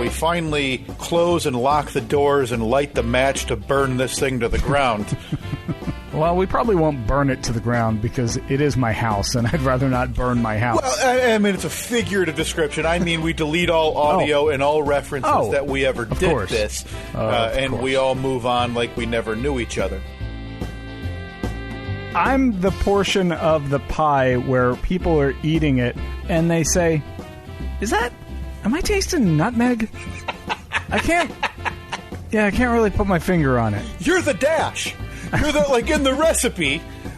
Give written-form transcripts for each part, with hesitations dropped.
we finally close and lock the doors and light the match to burn this thing to the ground. Well, we probably won't burn it to the ground because it is my house, and I'd rather not burn my house. Well, I mean, it's a figurative description. I mean, we delete all audio and all references that we ever did this, and we all move on like we never knew each other. I'm the portion of the pie where people are eating it, and they say, am I tasting nutmeg? I can't really put my finger on it. You're the dash. You're the, like in the recipe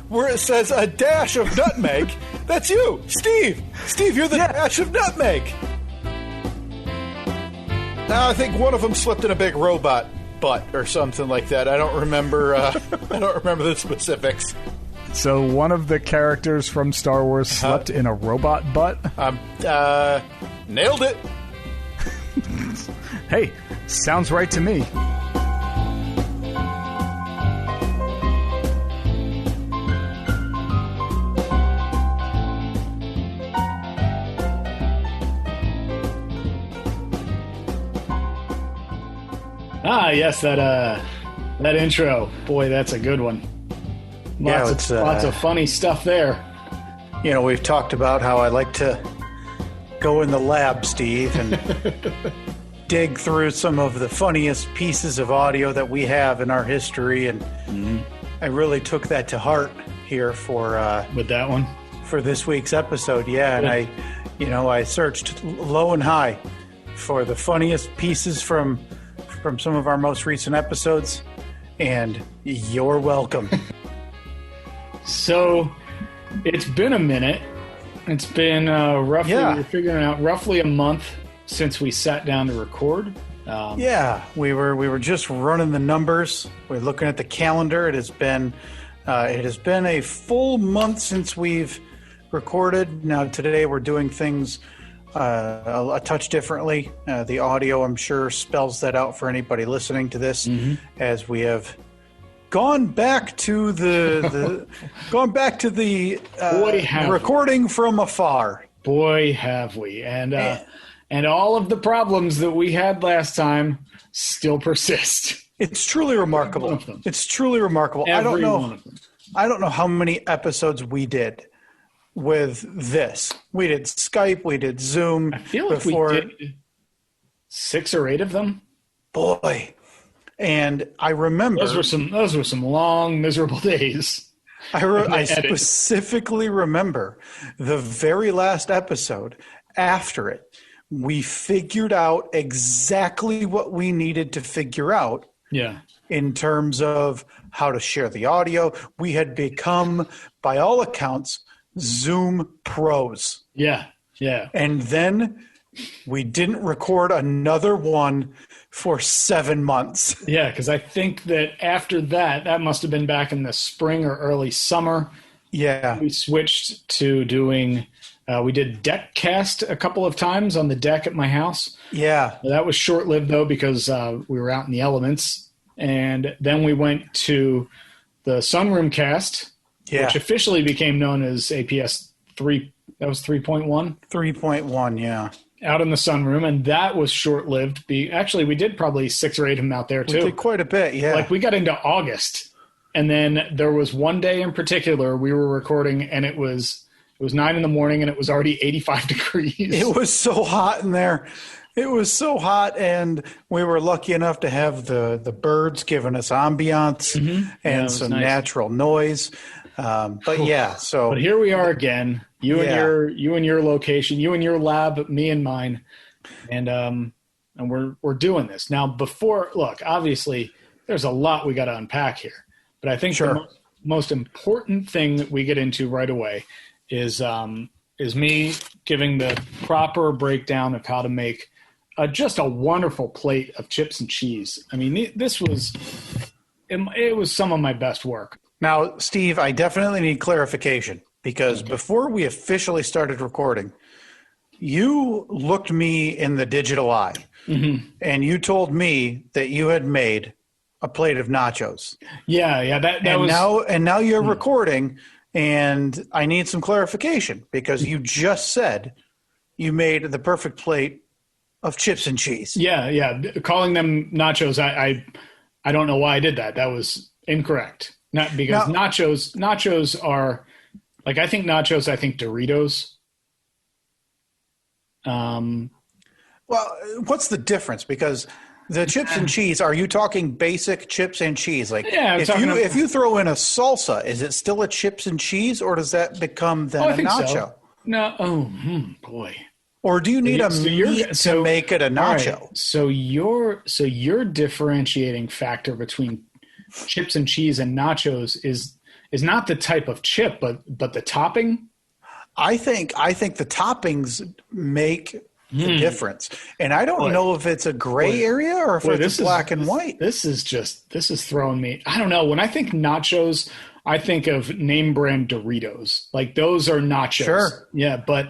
where it says a dash of nutmeg. That's you, Steve. Steve, you're the dash of nutmeg. I think one of them slipped in a big robot butt or something like that. I don't remember. I don't remember the specifics. So one of the characters from Star Wars slept in a robot butt? Nailed it. Hey, sounds right to me. Yes, that intro. Boy, that's a good one. Lots of funny stuff there. You know, we've talked about how I like to go in the lab, Steve, and dig through some of the funniest pieces of audio that we have in our history, and I really took that to heart here for with that one for this week's episode. Yeah, and I searched low and high for the funniest pieces from some of our most recent episodes, and you're welcome. So it's been a minute. It's been we're figuring out roughly a month since we sat down to record. We were just running the numbers. We're looking at the calendar. It has been a full month since we've recorded. Now today we're doing things a touch differently. The audio, I'm sure, spells that out for anybody listening to this, as we have gone back to the recording from afar. Boy, have we! And all of the problems that we had last time still persist. It's truly remarkable. It's truly remarkable. I don't know how many episodes we did with this. We did Skype, we did Zoom. I feel like we did 6 or 8 of them. Boy. And I remember those were some long, miserable days. I specifically remember the very last episode after it. We figured out exactly what we needed to figure out. Yeah. In terms of how to share the audio. We had become, by all accounts, Zoom pros. Yeah. Yeah. And then we didn't record another one for 7 months. Yeah, because I think that after that must have been back in the spring or early summer. Yeah. We switched to doing, we did deck cast a couple of times on the deck at my house. Yeah. That was short-lived, though, because we were out in the elements. And then we went to the Sunroom cast, which officially became known as APS 3. That was 3.1? 3.1, yeah. Out in the sunroom, and that was short-lived. Actually, we did probably 6 or 8 of them out there, too. We did quite a bit, yeah. Like, we got into August, and then there was one day in particular we were recording, and it was 9 in the morning, and it was already 85 degrees. It was so hot in there. It was so hot, and we were lucky enough to have the birds giving us ambiance and some natural noise. But here we are again. You and your location, you and your lab, me and mine, and we're doing this now. Obviously, there's a lot we got to unpack here, but I think the most important thing that we get into right away is me giving the proper breakdown of how to make just a wonderful plate of chips and cheese. I mean, it was some of my best work. Now, Steve, I definitely need clarification. Because before we officially started recording, you looked me in the digital eye, and you told me that you had made a plate of nachos. Yeah, Now you're recording, and I need some clarification because you just said you made the perfect plate of chips and cheese. Yeah. Calling them nachos, I don't know why I did that. That was incorrect. Not because nachos are like, I think Doritos. Well, what's the difference? Because the chips and cheese, are you talking basic chips and cheese? Like, if you throw in a salsa, is it still a chips and cheese, or does that become then a nacho? So. No, boy. Or do you need meat to make it a nacho? Right. So your differentiating factor between chips and cheese and nachos is not the type of chip, but the topping. I think the toppings make the difference, and I don't know if it's a gray area or if it's black and white. This is throwing me. I don't know. When I think nachos, I think of name brand Doritos. Like those are nachos. Sure. Yeah, but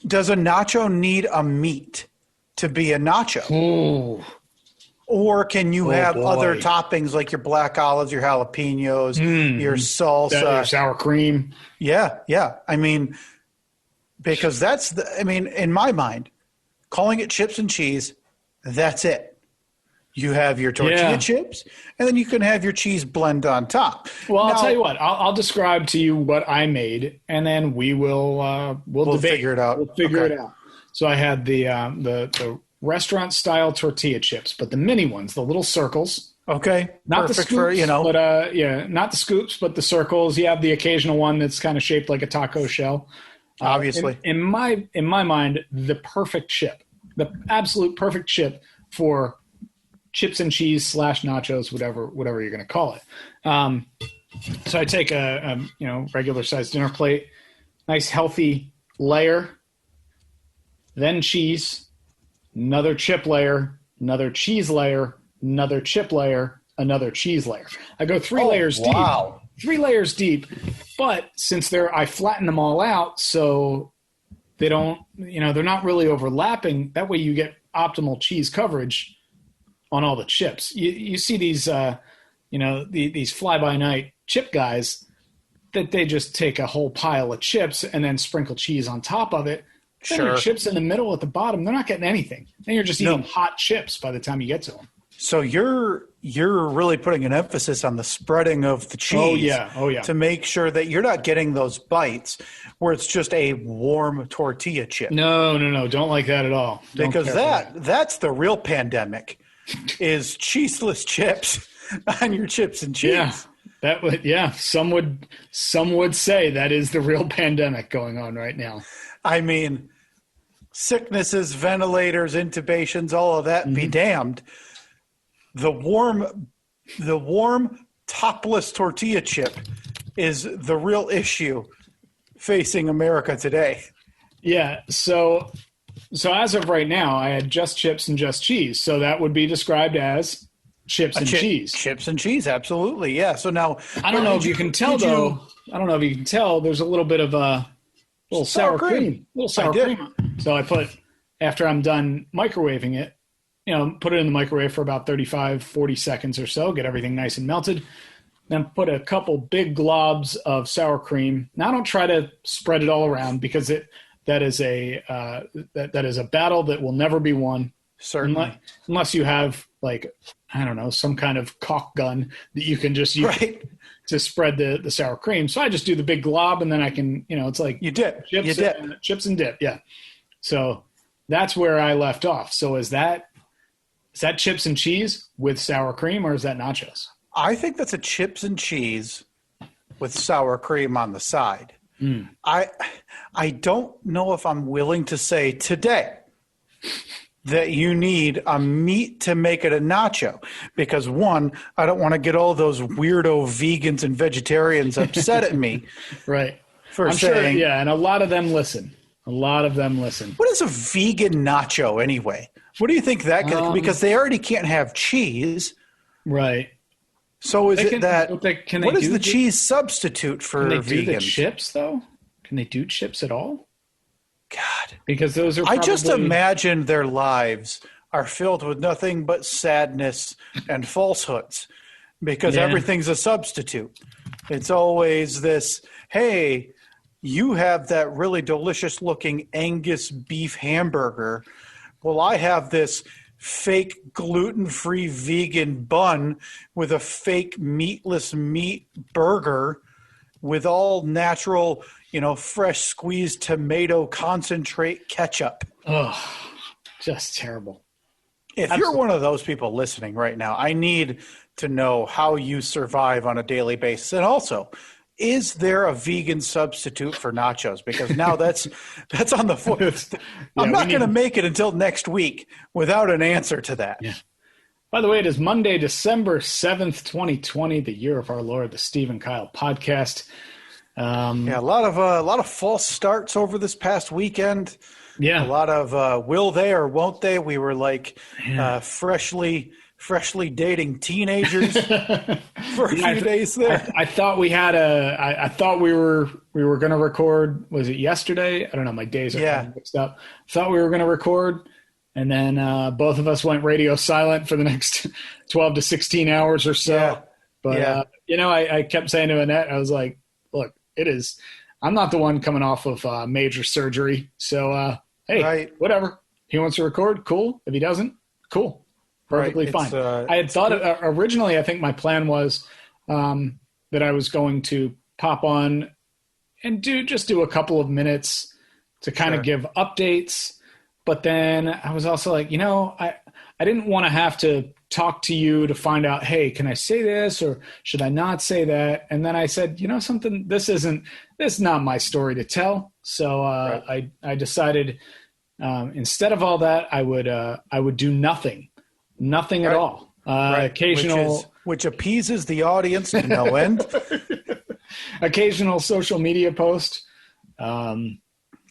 does a nacho need a meat to be a nacho? Ooh. Or can you have other toppings like your black olives, your jalapenos, your salsa, your sour cream? Yeah. I mean, because in my mind, calling it chips and cheese, that's it. You have your tortilla chips, and then you can have your cheese blend on top. Well, I'll tell you what. I'll describe to you what I made, and then we'll debate. Figure it out. We'll figure it out. So I had the restaurant style tortilla chips, but the mini ones, the little circles. Okay, not perfect the scoops, but not the scoops, but the circles. You have the occasional one that's kind of shaped like a taco shell. Obviously, in my mind, the perfect chip, the absolute perfect chip for chips and cheese / nachos, whatever you're going to call it. So I take a regular sized dinner plate, nice healthy layer, then cheese, another chip layer, another cheese layer, another chip layer, another cheese layer. I go 3 layers deep. 3 layers deep, but since I flatten them all out so they don't, they're not really overlapping. That way you get optimal cheese coverage on all the chips. You see these, these fly-by-night chip guys that they just take a whole pile of chips and then sprinkle cheese on top of it. Then your chips in the middle at the bottom, they're not getting anything. Then you're just eating hot chips by the time you get to them. So you're really putting an emphasis on the spreading of the cheese. Oh yeah. To make sure that you're not getting those bites where it's just a warm tortilla chip. No. Don't like that at all. Because that's the real pandemic is cheeseless chips on your chips and cheese. Yeah. Some would say that is the real pandemic going on right now. I mean, sicknesses, ventilators, intubations, all of that be damned. The warm topless tortilla chip is the real issue facing America today. Yeah. So as of right now, I had just chips and just cheese. So that would be described as chips and cheese. Chips and cheese, absolutely. Yeah. So now I don't know if you can tell though. I don't know if you can tell. There's a little bit of a little sour cream. So I put, after I'm done microwaving it, put it in the microwave for about 35, 40 seconds or so, get everything nice and melted. Then put a couple big globs of sour cream. Now don't try to spread it all around because that is a battle that will never be won. Certainly. Unless you have some kind of caulk gun that you can just use to spread the sour cream. So I just do the big glob and then I can, it's like you dip. Chips and dip. Yeah. So that's where I left off. So is that chips and cheese with sour cream or is that nachos? I think that's a chips and cheese with sour cream on the side. I don't know if I'm willing to say today that you need a meat to make it a nacho because, one, I don't want to get all those weirdo vegans and vegetarians upset at me. Right. I'm saying, sure, and a lot of them listen. What is a vegan nacho anyway? What do you think that could, because they already can't have cheese. Right. So what is the cheese substitute for vegans? Can they do the chips though? Can they do chips at all? God. Because those are I just imagine their lives are filled with nothing but sadness and falsehoods because everything's a substitute. It's always this, hey, you have that really delicious looking Angus beef hamburger. well, I have this fake gluten-free vegan bun with a fake meatless meat burger with all natural, fresh squeezed tomato concentrate ketchup. Oh, just terrible. If you're one of those people listening right now, I need to know how you survive on a daily basis. And also, is there a vegan substitute for nachos? Because now that's on the foot. I'm not going to make it until next week without an answer to that. Yeah. By the way, it is Monday, December 7th, 2020, the year of our Lord, the Steve and Kyle podcast. A lot of false starts over this past weekend. Yeah, a lot of will they or won't they? We were like freshly dating teenagers for a few days there. I thought we had I thought we were going to record. Was it yesterday? I don't know. My days are kind of mixed up. I thought we were going to record, and then both of us went radio silent for the next 12 to 16 hours or so. Yeah. But I kept saying to Annette, I was like, "Look, it is. I'm not the one coming off of major surgery, so hey, whatever. He wants to record, cool. If he doesn't, cool." Perfectly fine. I had thought originally, I think my plan was that I was going to pop on and do a couple of minutes to kind of give updates. But then I was also like, I didn't want to have to talk to you to find out, hey, can I say this or should I not say that? And then I said, something, this is not my story to tell. So I decided instead of all that, I would do nothing. Nothing at all. Occasional, which appeases the audience to no end. Occasional social media post. But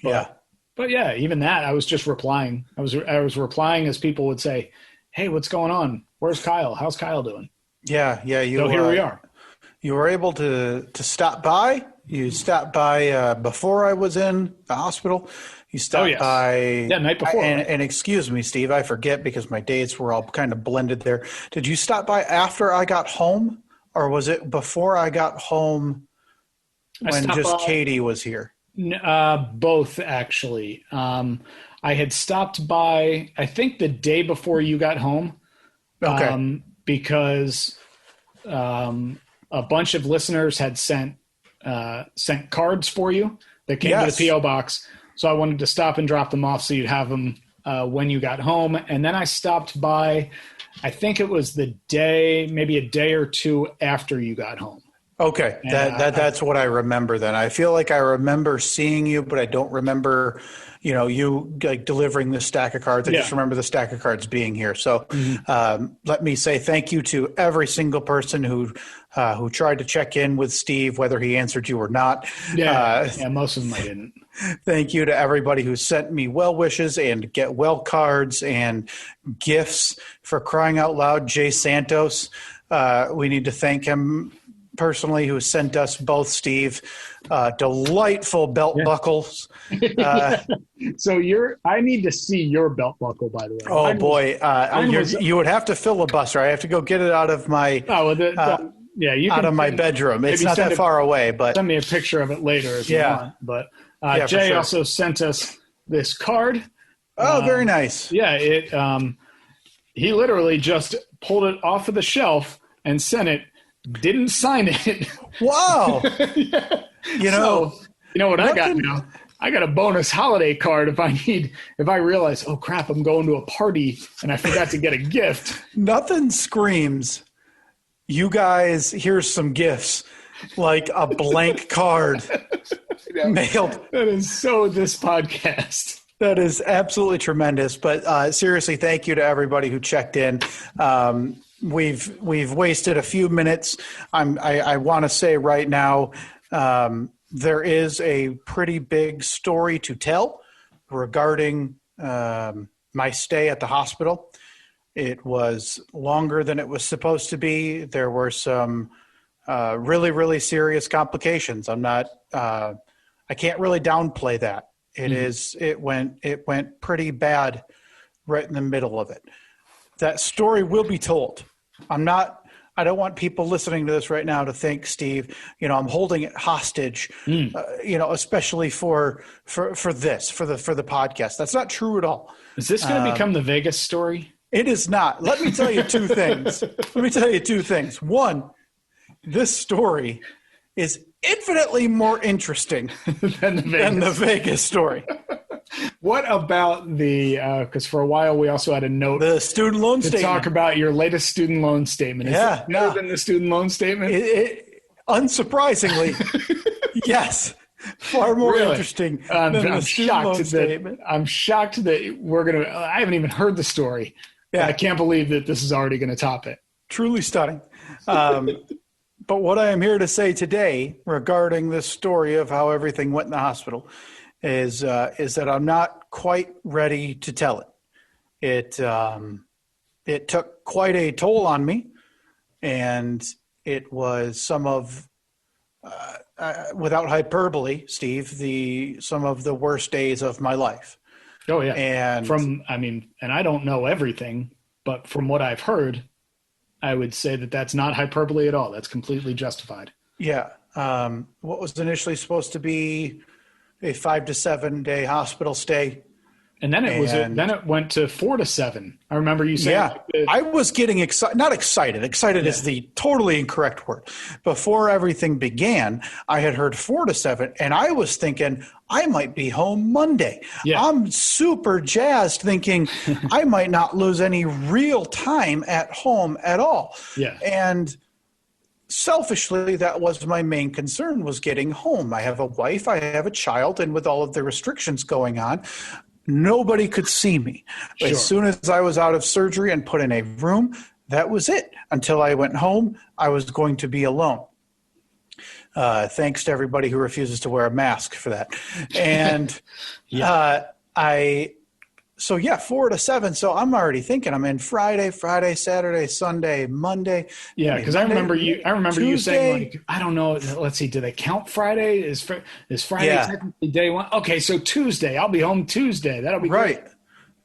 yeah, even that I was just replying. I was replying as people would say, "Hey, what's going on? Where's Kyle? How's Kyle doing?" Yeah. So here we are. You were able to stop by. You stopped by before I was in the hospital. You stopped by night before. And excuse me, Steve, I forget because my dates were all kind of blended there. Did you stop by after I got home, or was it before I got home when just Katie was here? Both, actually. I had stopped by, I think, the day before you got home. Okay. Because a bunch of listeners had sent cards for you that came to the P.O. box. So I wanted to stop and drop them off so you'd have them when you got home. And then I stopped by, I think it was maybe a day or two after you got home. Okay. And that's what I remember then. I feel like I remember seeing you, but I don't remember, you like delivering the stack of cards. I just remember the stack of cards being here. So let me say thank you to every single person who tried to check in with Steve, whether he answered you or not. Most of them I didn't. Thank you to everybody who sent me well wishes and get well cards and gifts. For crying out loud, Jay Santos. We need to thank him personally, who sent us both, Steve, delightful belt buckles. So I need to see your belt buckle, by the way. Oh boy, you would have to filibuster. I have to go get it out of my out of my bedroom. It's not that far away, but send me a picture of it later if you want. But Jay also sent us this card. Oh, very nice. Yeah, he literally just pulled it off of the shelf and sent it. Didn't sign it. Wow. You know what I got now? I got a bonus holiday card if I realize, oh crap, I'm going to a party and I forgot to get a gift. Nothing screams, you guys, here's some gifts, like a blank card mailed. That is so this podcast. That is absolutely tremendous. But seriously, thank you to everybody who checked in. We've wasted a few minutes. I want to say right now, there is a pretty big story to tell regarding my stay at the hospital. It was longer than it was supposed to be. There were some really, really serious complications. I can't really downplay that. It went pretty bad right in the middle of it. That story will be told. I'm not I don't want people listening to this right now to think, Steve, I'm holding it hostage, especially for the podcast. That's not true at all. Is this going to become the Vegas story? It is not. Let me tell you two things. One, this story is infinitely more interesting than the Vegas story. What about because for a while we also had a note, the student loan statement, to talk about your latest student loan statement. Is it better than the student loan statement? Unsurprisingly, yes, far more interesting than the student loan statement. I'm shocked that I haven't even heard the story. Yeah, I can't believe that this is already going to top it. Truly stunning. But what I am here to say today regarding this story of how everything went in the hospital is that I'm not quite ready to tell it. It took quite a toll on me, and it was some of, without hyperbole, Steve, some of the worst days of my life. Oh yeah, and and I don't know everything, but from what I've heard, I would say that that's not hyperbole at all. That's completely justified. Yeah. What was initially supposed to be a 5 to 7 day hospital stay. And then it went to 4 to 7. I remember you saying. Yeah, I was getting excited. Not excited. Excited is the totally incorrect word. Before everything began, I had heard 4 to 7, and I was thinking I might be home Monday. Yeah. I'm super jazzed, thinking I might not lose any real time at home at all. Yeah, and selfishly, that was my main concern, was getting home. I have a wife, I have a child, and with all of the restrictions going on, nobody could see me. Sure. As soon as I was out of surgery and put in a room, that was it. Until I went home, I was going to be alone. Thanks to everybody who refuses to wear a mask for that. And 4 to 7. So I'm already thinking I'm in Friday, Saturday, Sunday, Monday. Yeah, because I remember you saying, like, I don't know. Let's see. Do they count Friday? Is Friday technically day one? Okay, so Tuesday. I'll be home Tuesday. That'll be right. Great.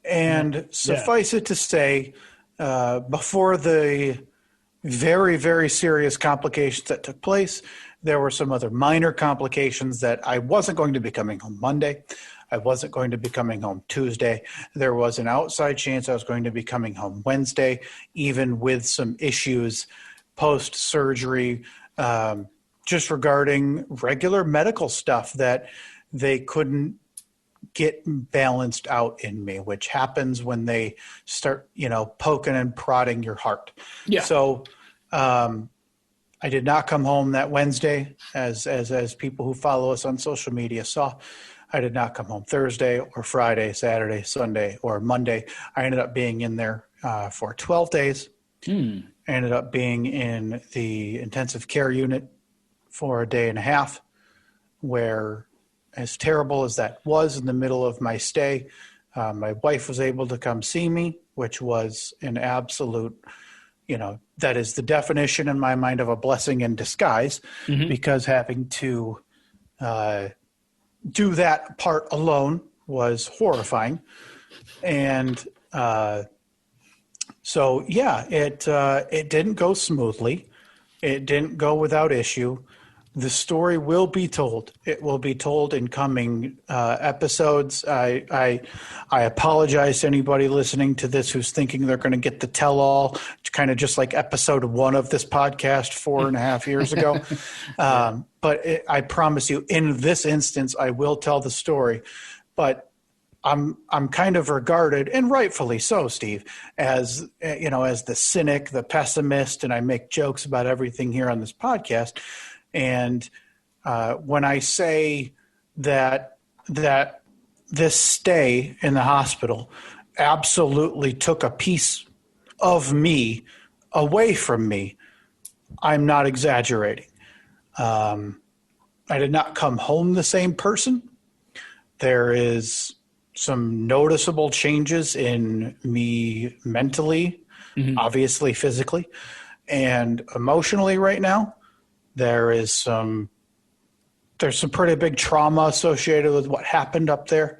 And suffice it to say, before the very, very serious complications that took place, there were some other minor complications that I wasn't going to be coming home Monday. I wasn't going to be coming home Tuesday. There was an outside chance I was going to be coming home Wednesday, even with some issues post-surgery, just regarding regular medical stuff that they couldn't get balanced out in me, which happens when they start, poking and prodding your heart. Yeah. So I did not come home that Wednesday, as people who follow us on social media saw. I did not come home Thursday or Friday, Saturday, Sunday, or Monday. I ended up being in there for 12 days. I ended up being in the intensive care unit for a day and a half, where, as terrible as that was in the middle of my stay, my wife was able to come see me, which was an absolute, that is the definition in my mind of a blessing in disguise, because having to do that part alone was horrifying. And it didn't go smoothly. It didn't go without issue. The story will be told. It will be told in coming episodes. I apologize to anybody listening to this who's thinking they're going to get the tell-all, kind of just like episode 1 of this podcast 4.5 years ago. But I promise you, in this instance, I will tell the story. But I'm kind of regarded, and rightfully so, Steve, as the cynic, the pessimist, and I make jokes about everything here on this podcast. And when I say that this stay in the hospital absolutely took a piece of me away from me, I'm not exaggerating. I did not come home the same person. There is some noticeable changes in me mentally, obviously physically, and emotionally right now. There's some pretty big trauma associated with what happened up there.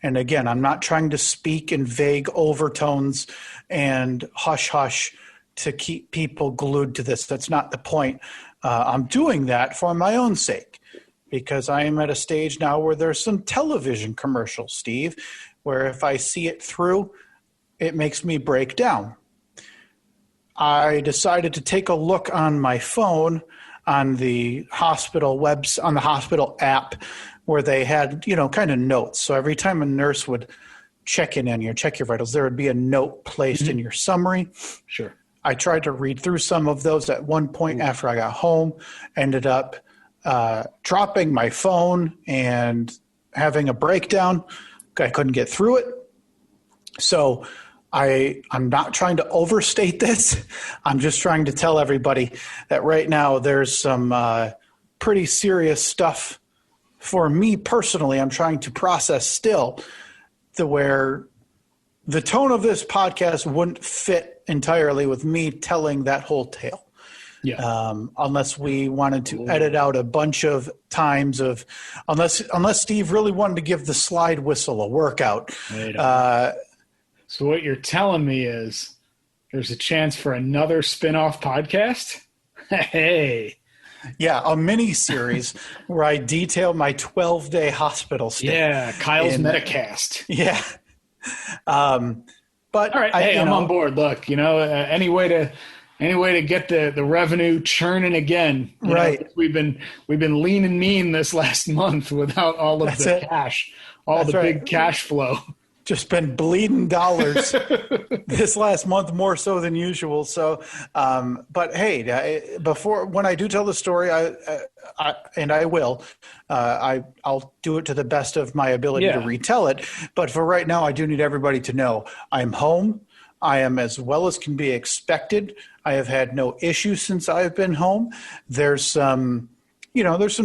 And again, I'm not trying to speak in vague overtones and hush-hush to keep people glued to this. That's not the point. I'm doing that for my own sake, because I am at a stage now where there's some television commercials, Steve, where if I see it through, it makes me break down. I decided to take a look on my phone on the hospital on the hospital app, where they had, kind of notes. So every time a nurse would check in on you, check your vitals, there would be a note placed in your summary. Sure. I tried to read through some of those at one point after I got home, ended up dropping my phone and having a breakdown. I couldn't get through it. So I'm not trying to overstate this. I'm just trying to tell everybody that right now there's some pretty serious stuff for me personally. I'm trying to process still, to where the tone of this podcast wouldn't fit entirely with me telling that whole tale. Yeah. Unless we wanted to edit out a bunch of times of, unless Steve really wanted to give the slide whistle a workout. So what you're telling me is there's a chance for another spin-off podcast? Hey. Yeah, a mini series where I detail my 12-day hospital stay. Yeah, Kyle's Metacast. Yeah. But all right, I'm on board. Look, any way to get the revenue churning again. Right. We've been lean and mean this last month without all of the cash, big cash flow. Just been bleeding dollars this last month, more so than usual. So, but hey, when I do tell the story, I will, I'll do it to the best of my ability to retell it. But for right now, I do need everybody to know I'm home. I am as well as can be expected. I have had no issues since I've been home. There's some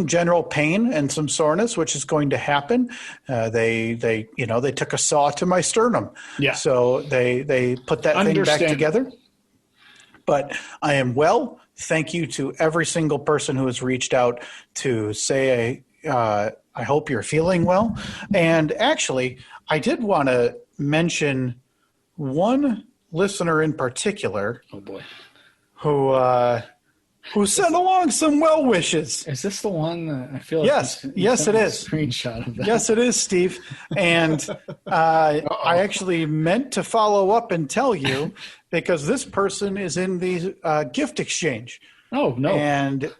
general pain and some soreness, which is going to happen. They took a saw to my sternum. Yeah. So they put that thing back together. But I am well. Thank you to every single person who has reached out to say, I hope you're feeling well. And actually, I did want to mention one listener in particular. Oh boy. Who sent along some well wishes. Is this the one that I feel like yes, it is. Screenshot of that. Yes, it is, Steve. And I actually meant to follow up and tell you, because this person is in the gift exchange. Oh, no. And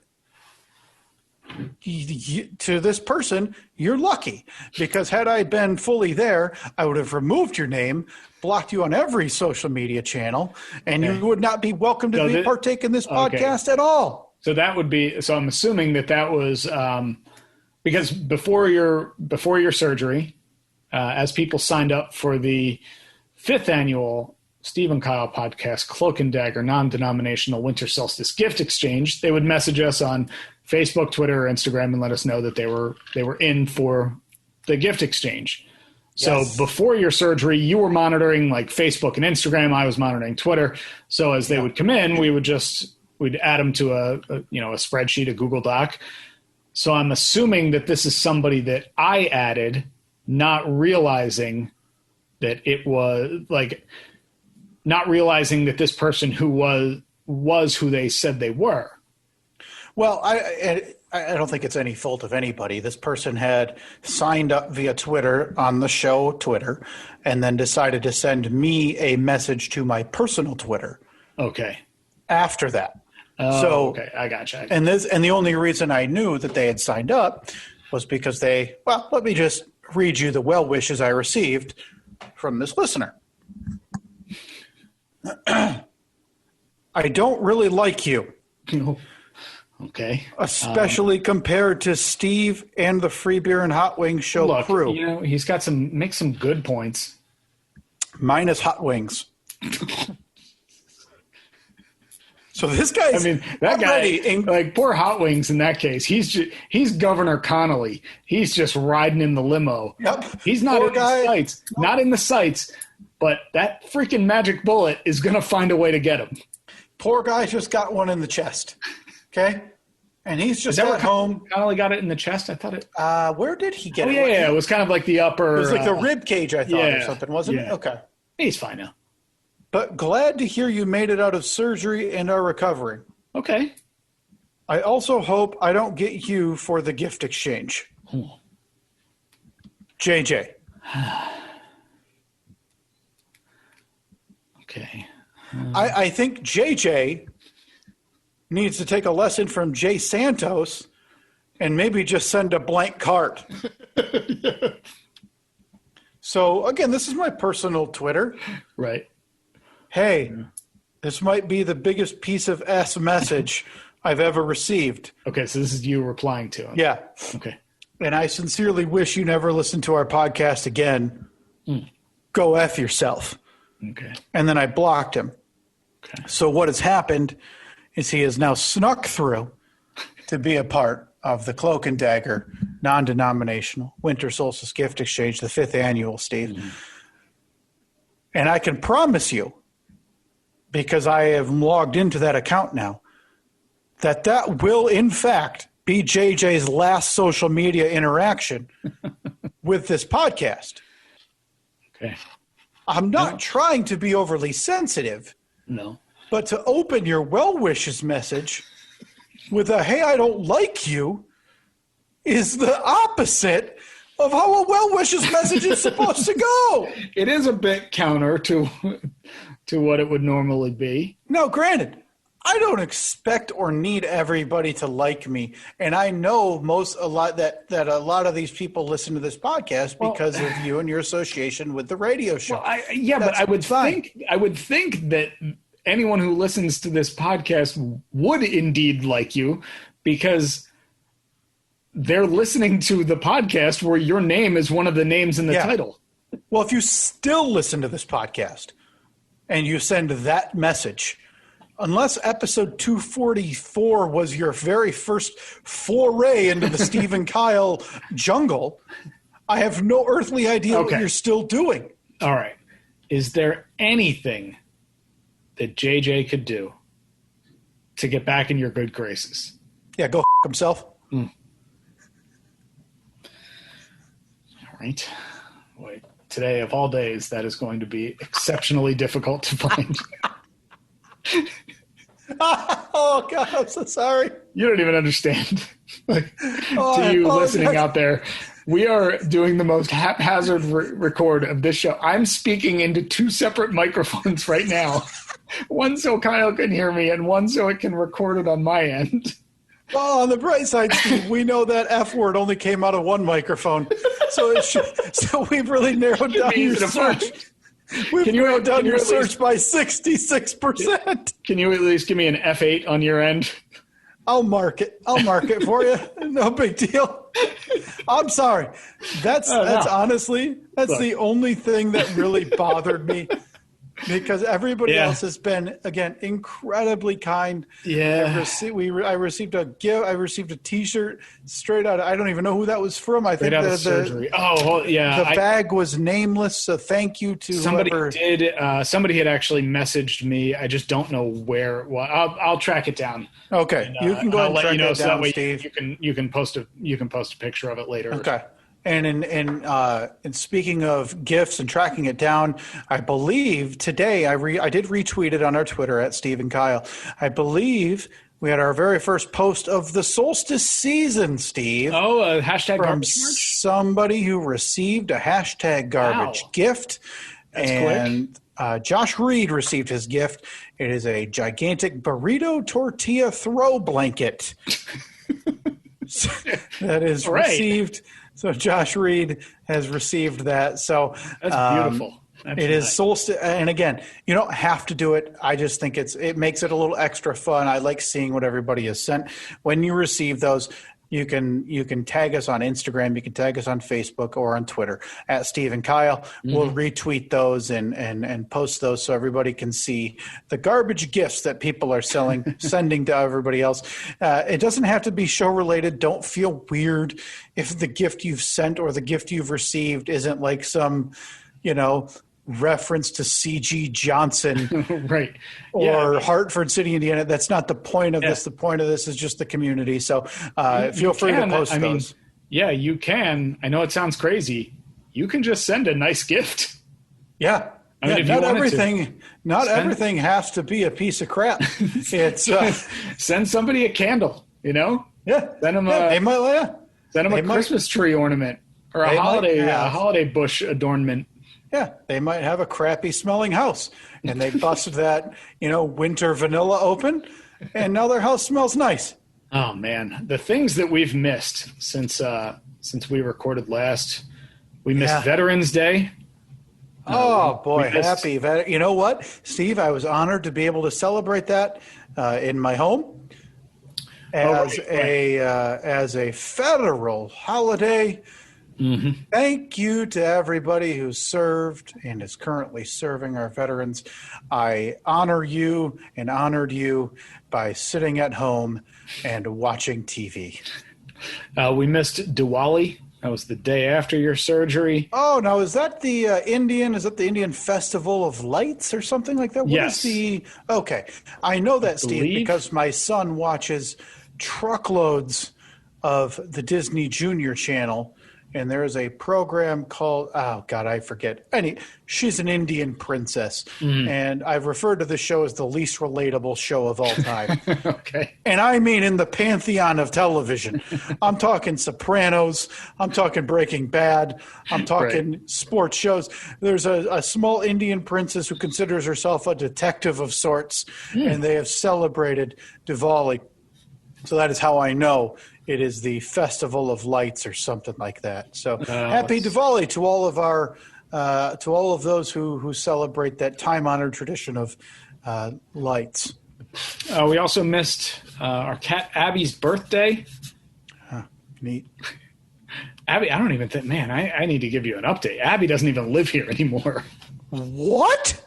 to this person, you're lucky, because had I been fully there, I would have removed your name, blocked you on every social media channel, and you would not be welcome to partake in this podcast at all. So that would be, so I'm assuming that was because before your surgery, as people signed up for the 5th annual Steve and Kyle podcast, Cloak and Dagger non-denominational winter solstice gift exchange, they would message us on Facebook, Twitter, or Instagram and let us know that they were in for the gift exchange. Yes. So before your surgery, you were monitoring like Facebook and Instagram. I was monitoring Twitter. So as they would come in, we'd add them to a spreadsheet, a Google Doc. So I'm assuming that this is somebody that I added, not realizing that it was not realizing that this person who was who they said they were. Well, I don't think it's any fault of anybody. This person had signed up via Twitter on the show Twitter, and then decided to send me a message to my personal Twitter. Okay. After that. Okay, I gotcha. And the only reason I knew that they had signed up was because let me just read you the well wishes I received from this listener. I don't really like you. Okay. Especially compared to Steve and the Free Beer and Hot Wings show crew. He's got makes some good points. Minus hot wings. So this guy's that guy, poor Hot Wings in that case. He's Governor Connolly. He's just riding in the limo. Yep. He's not in the sights. Not in the sights, but that freaking magic bullet is going to find a way to get him. Poor guy just got one in the chest. Okay? And he's just at home. Connolly got it in the chest? I thought it. Where did he get it? Yeah. It was kind of like the upper. It was like the rib cage, I thought, or something, wasn't it? Okay. He's fine now. but glad to hear you made it out of surgery and are recovering. Okay. I also hope I don't get you for the gift exchange. JJ. Okay. I think JJ needs to take a lesson from Jay Santos and maybe just send a blank card. So, again, this is my personal Twitter. Right. Hey, this might be the biggest piece of S message I've ever received. Okay, so this is you replying to him. Yeah. Okay. And I sincerely wish you never listen to our podcast again. Go F yourself. Okay. And then I blocked him. Okay. So what has happened is he has now snuck through to be a part of the Cloak and Dagger non-denominational Winter Solstice Gift Exchange, the 5th annual, Steve. And I can promise you, because I have logged into that account now, that will, in fact, be JJ's last social media interaction with this podcast. Okay. I'm not trying to be overly sensitive. No. But to open your well wishes message with a "Hey, I don't like you" is the opposite of how a well wishes message is supposed to go. It is a bit counter to what it would normally be. Now, granted, I don't expect or need everybody to like me, and I know a lot of these people listen to this podcast because of you and your association with the radio show. Well, but I would think that anyone who listens to this podcast would indeed like you, because they're listening to the podcast where your name is one of the names in the title. Well, if you still listen to this podcast and you send that message, unless episode 244 was your very first foray into the Stephen Kyle jungle, I have no earthly idea what you're still doing. All right. Is there anything that JJ could do to get back in your good graces? Yeah, go himself. All right. Boy, today of all days, that is going to be exceptionally difficult to find. Oh, God, I'm so sorry. You don't even understand. To you listening out there, we are doing the most haphazard record of this show. I'm speaking into 2 separate microphones right now. One so Kyle can hear me, and one so it can record it on my end. Well, on the bright side, Steve, we know that F word only came out of one microphone. So we've really narrowed down your search. We've narrowed down your search by 66%. Can you at least give me an F8 on your end? I'll mark it for you. No big deal. I'm sorry. That's honestly, the only thing that really bothered me, because everybody else has been, again, incredibly kind. Yeah. I received a gift. I received a T-shirt straight out. I don't even know who that was from. I think the surgery. The bag was nameless. So thank you to somebody whoever. Somebody had actually messaged me. I just don't know where. Well, I'll track it down. Okay, and, you can go ahead and track it down, Steve. You can post a picture of it later. Okay. And in speaking of gifts and tracking it down, I believe today I did retweet it on our Twitter at Steve and Kyle. I believe we had our very first post of the solstice season, Steve. Oh, a hashtag from garbage merch? Somebody who received a hashtag garbage gift. That's quick. Josh Reed received his gift. It is a gigantic burrito tortilla throw blanket that is received. So Josh Reed has received that. So that's beautiful. It is solstice, and again, you don't have to do it. I just think it makes it a little extra fun. I like seeing what everybody has sent. When you receive those, you can tag us on Instagram, you can tag us on Facebook or on Twitter at Steve and Kyle. Mm-hmm. We'll retweet those and post those so everybody can see the garbage gifts that people are sending to everybody else. It doesn't have to be show related. Don't feel weird if the gift you've sent or the gift you've received isn't like some, reference to C.G. Johnson right, or Hartford City, Indiana. That's not the point of this. The point of this is just the community. So feel free to post those. You can. I know it sounds crazy. You can just send a nice gift. Yeah. I mean, not everything has to be a piece of crap. It's send somebody a candle, you know? Yeah. Send them a Christmas tree ornament or a holiday bush adornment. Yeah, they might have a crappy smelling house, and they busted that, winter vanilla open, and now their house smells nice. Oh man, the things that we've missed since we recorded last. We missed Veterans Day. Oh boy, happy veteran! You know what, Steve? I was honored to be able to celebrate that in my home as a federal holiday. Mm-hmm. Thank you to everybody who served and is currently serving our veterans. I honor you and honored you by sitting at home and watching TV. We missed Diwali. That was the day after your surgery. Oh, now is that the Indian Festival of Lights or something like that? Yes. Okay. I know that, Steve, because my son watches truckloads of the Disney Junior Channel. And there is a program called, oh, God, I forget. She's an Indian princess. Mm. And I've referred to the show as the least relatable show of all time. Okay. And I mean in the pantheon of television. I'm talking Sopranos. I'm talking Breaking Bad. I'm talking sports shows. There's a small Indian princess who considers herself a detective of sorts. And they have celebrated Diwali. So that is how I know it is the Festival of Lights or something like that. So happy Diwali to all of those who celebrate that time-honored tradition of lights. We also missed our cat Abby's birthday. Neat. Abby, I don't even think, man, I need to give you an update. Abby doesn't even live here anymore. What?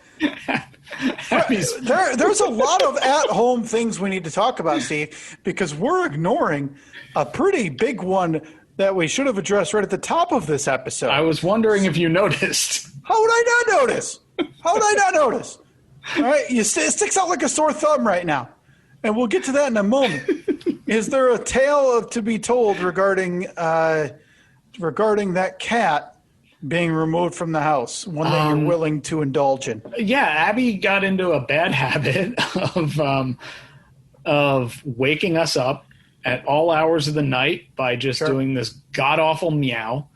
There's a lot of at-home things we need to talk about, Steve, because we're ignoring a pretty big one that we should have addressed right at the top of this episode. I was wondering if you noticed. How would I not notice? All right, it sticks out like a sore thumb right now, and we'll get to that in a moment. Is there a tale to be told regarding that cat being removed from the house, one that you're willing to indulge in? Yeah, Abby got into a bad habit of waking us up at all hours of the night by just doing this god-awful meow.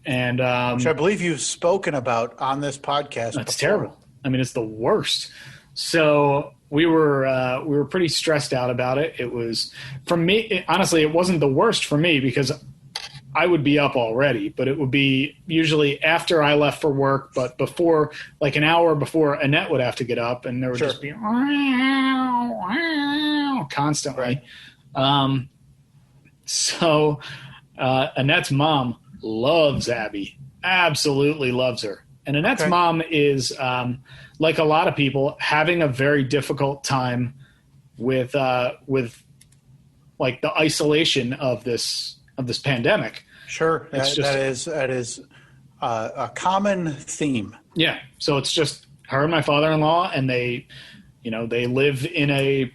And which I believe you've spoken about on this podcast. That's terrible. I mean, it's the worst. So we were pretty stressed out about it. It was, for me, honestly, it wasn't the worst for me because I would be up already, but it would be usually after I left for work, but before, like an hour before Annette would have to get up, and there would just be constantly. Right. So Annette's mom loves Abby, absolutely loves her. And Annette's mom is, like a lot of people, having a very difficult time with like the isolation of this pandemic. Sure, that is a common theme. Yeah, so it's just her and my father-in-law, and they live in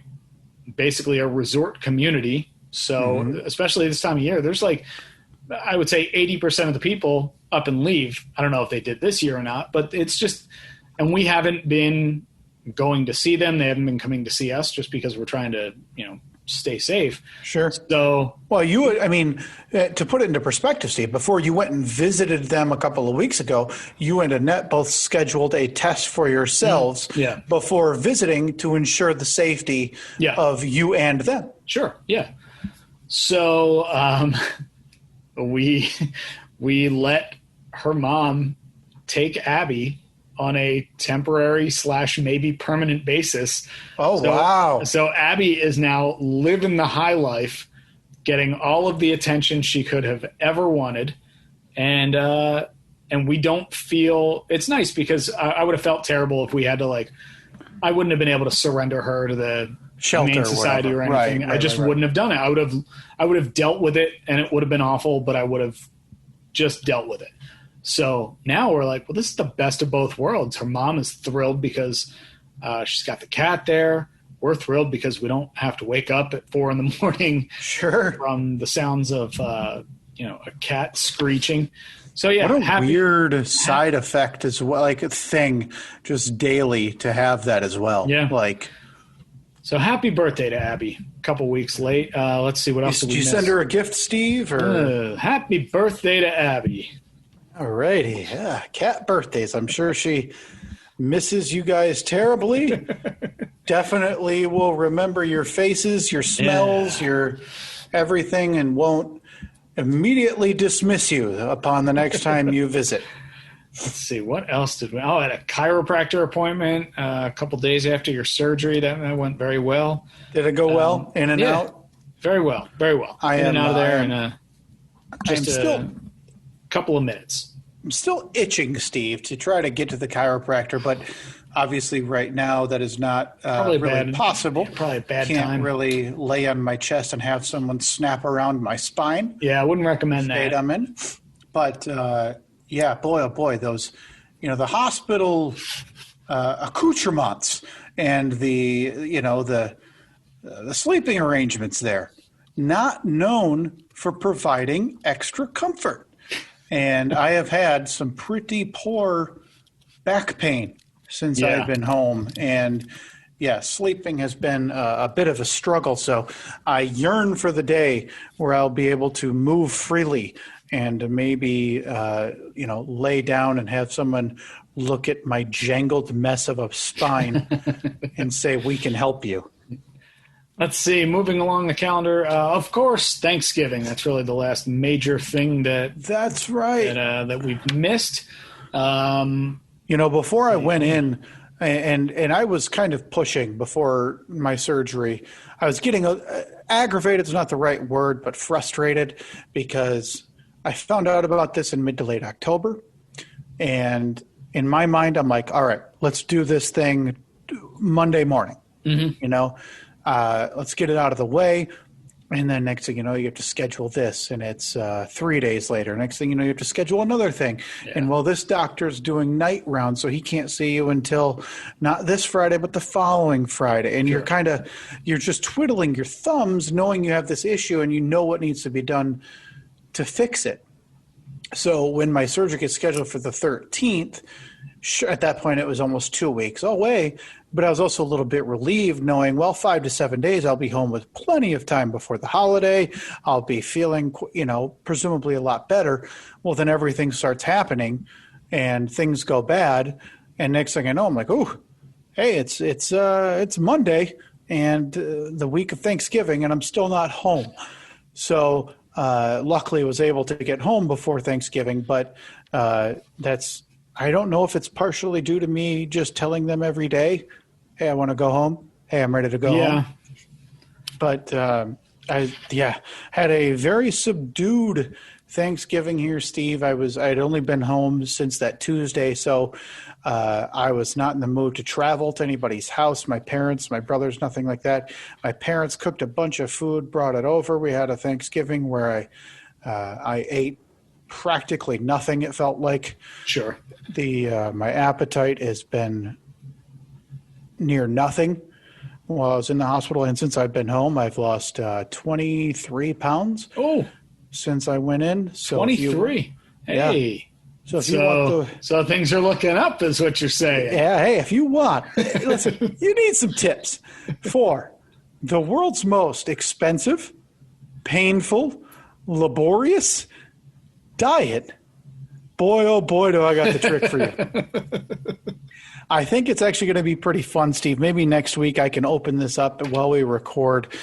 basically a resort community. So especially this time of year, there's like, I would say 80% of the people up and leave. I don't know if they did this year or not, but it's just, and we haven't been going to see them. They haven't been coming to see us just because we're trying to, stay safe. Sure. So, well, to put it into perspective, Steve, before you went and visited them a couple of weeks ago, you and Annette both scheduled a test for yourselves before visiting to ensure the safety of you and them. Sure. Yeah. So, we let her mom take Abby on a temporary / maybe permanent basis. Wow. So Abby is now living the high life, getting all of the attention she could have ever wanted. And we don't feel, it's nice because I would have felt terrible if we had to I wouldn't have been able to surrender her to the shelter Humane Society or anything. I just wouldn't have done it. I would have dealt with it, and it would have been awful, but I would have just dealt with it. So now we're like, well, this is the best of both worlds. Her mom is thrilled because she's got the cat there. We're thrilled because we don't have to wake up at 4 a.m. Sure. from the sounds of a cat screeching. So yeah, what a weird side effect as well, like a thing just daily to have that as well. Yeah. Like, so happy birthday to Abby. A couple weeks late. Let's see what else did we miss. Did you send her a gift, Steve? Or? Happy birthday to Abby. All righty. Yeah, cat birthdays. I'm sure she misses you guys terribly. Definitely will remember your faces, your smells, your everything, and won't immediately dismiss you upon the next time you visit. Let's see, what else did we? I had a chiropractor appointment a couple days after your surgery. That went very well. Did it go well? In and out? Very well, very well. In and out of there in just a couple of minutes. I'm still itching, Steve, to try to get to the chiropractor, but obviously right now that is not really possible. Probably a bad time. Can't really lay on my chest and have someone snap around my spine. Yeah, I wouldn't recommend that. I'm in. But, boy, oh boy, those, the hospital accoutrements and the sleeping arrangements there, not known for providing extra comfort. And I have had some pretty poor back pain since I've been home. And, sleeping has been a bit of a struggle. So I yearn for the day where I'll be able to move freely and maybe, lay down and have someone look at my jangled mess of a spine and say, we can help you. Let's see. Moving along the calendar, of course, Thanksgiving. That's really the last major thing that's right that we've missed. Before I went in, and I was kind of pushing before my surgery. I was getting aggravated. Is not the right word, but frustrated because I found out about this in mid to late October, and in my mind, I'm like, all right, let's do this thing Monday morning. Mm-hmm. Let's get it out of the way. And then next thing you know, you have to schedule this, and it's 3 days later. Next thing you know, you have to schedule another thing. Yeah. And this doctor's doing night rounds, so he can't see you until not this Friday, but the following Friday. And you're just twiddling your thumbs knowing you have this issue and you know what needs to be done to fix it. So when my surgery gets scheduled for the 13th, at that point it was almost 2 weeks away. But I was also a little bit relieved knowing, 5 to 7 days, I'll be home with plenty of time before the holiday. I'll be feeling, presumably a lot better. Well, then everything starts happening and things go bad. And next thing I know, I'm like, oh, hey, it's Monday and the week of Thanksgiving, and I'm still not home. So luckily I was able to get home before Thanksgiving, but I don't know if it's partially due to me just telling them every day, hey, I want to go home. Hey, I'm ready to go home. But I had a very subdued Thanksgiving here, Steve. I'd only been home since that Tuesday, so I was not in the mood to travel to anybody's house. My parents, my brothers, nothing like that. My parents cooked a bunch of food, brought it over. We had a Thanksgiving where I ate practically nothing, it felt like. Sure. My appetite has been near nothing while I was in the hospital, and since I've been home, I've lost 23 pounds. Oh, since I went in. So 23. Hey. Yeah. So things are looking up, is what you're saying. Yeah. Hey, if you want, listen, you need some tips for the world's most expensive, painful, laborious diet. Boy, oh boy, do I got the trick for you. I think it's actually going to be pretty fun, Steve. Maybe next week I can open this up while we record.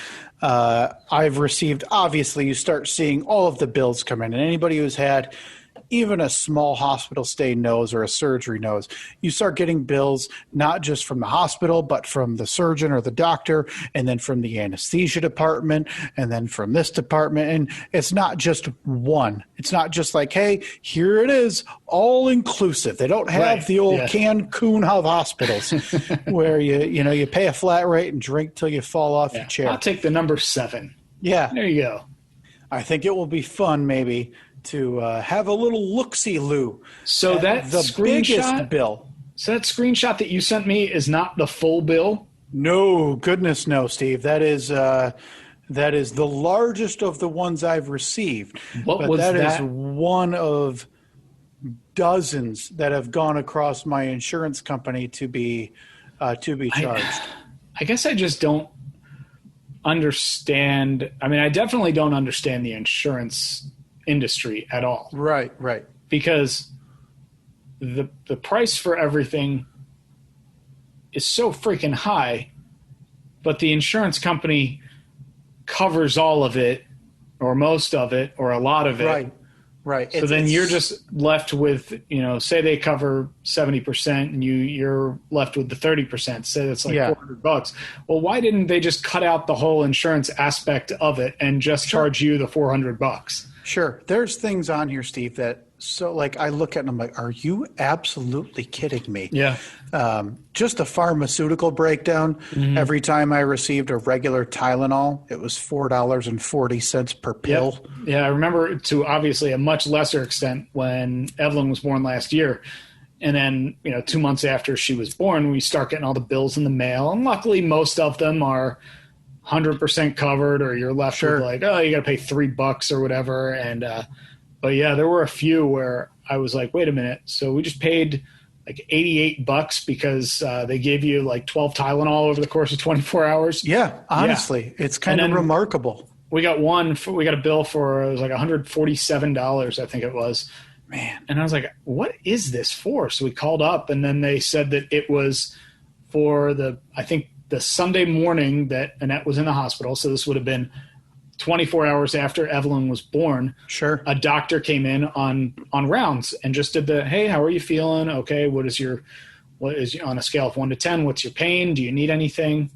I've received, obviously, you start seeing all of the bills come in. And anybody who's had even a small hospital stay knows, or a surgery knows, you start getting bills not just from the hospital, but from the surgeon or the doctor, and then from the anesthesia department, and then from this department. And it's not just one. It's not just like, hey, here it is, all inclusive. They don't have the old Cancun hospitals where you pay a flat rate and drink till you fall off your chair. I'll take the number 7. Yeah. There you go. I think it will be fun maybe to have a little look-see-loo. So that biggest bill. So that screenshot that you sent me is not the full bill? No, goodness no, Steve. That is That is the largest of the ones I've received. What was that? That is one of dozens that have gone across my insurance company to be charged. I guess I just don't understand. I mean, I definitely don't understand the insurance industry at all. Right. Because the price for everything is so freaking high, but the insurance company covers all of it or most of it or a lot of it. Right. So then you're just left with, say they cover 70% and you're left with the 30%. Say that's like $400. Well, why didn't they just cut out the whole insurance aspect of it and just charge you the $400? Sure. There's things on here, Steve, that I look at and I'm like, are you absolutely kidding me? Yeah. Just a pharmaceutical breakdown. Mm-hmm. Every time I received a regular Tylenol, it was $4.40 per pill. Yep. Yeah. I remember to obviously a much lesser extent when Evelyn was born last year. And then, 2 months after she was born, we start getting all the bills in the mail. And luckily most of them are 100% covered, or you're left with like, oh, you got to pay $3 or whatever. And, but yeah, there were a few where I was like, wait a minute. So we just paid like $88 because they gave you like 12 Tylenol over the course of 24 hours. Yeah, honestly, it's kind of remarkable. We got a bill for, it was like $147, I think it was. Man. And I was like, what is this for? So we called up and then they said that it was for the Sunday morning that Annette was in the hospital. So this would have been 24 hours after Evelyn was born. Sure. A doctor came in on rounds and just did hey, how are you feeling? Okay. What is on a scale of 1 to 10? What's your pain? Do you need anything?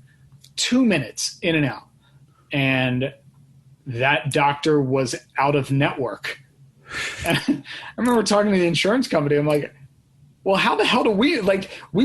2 minutes in and out. And that doctor was out of network. And I remember talking to the insurance company. I'm like, well, how the hell do we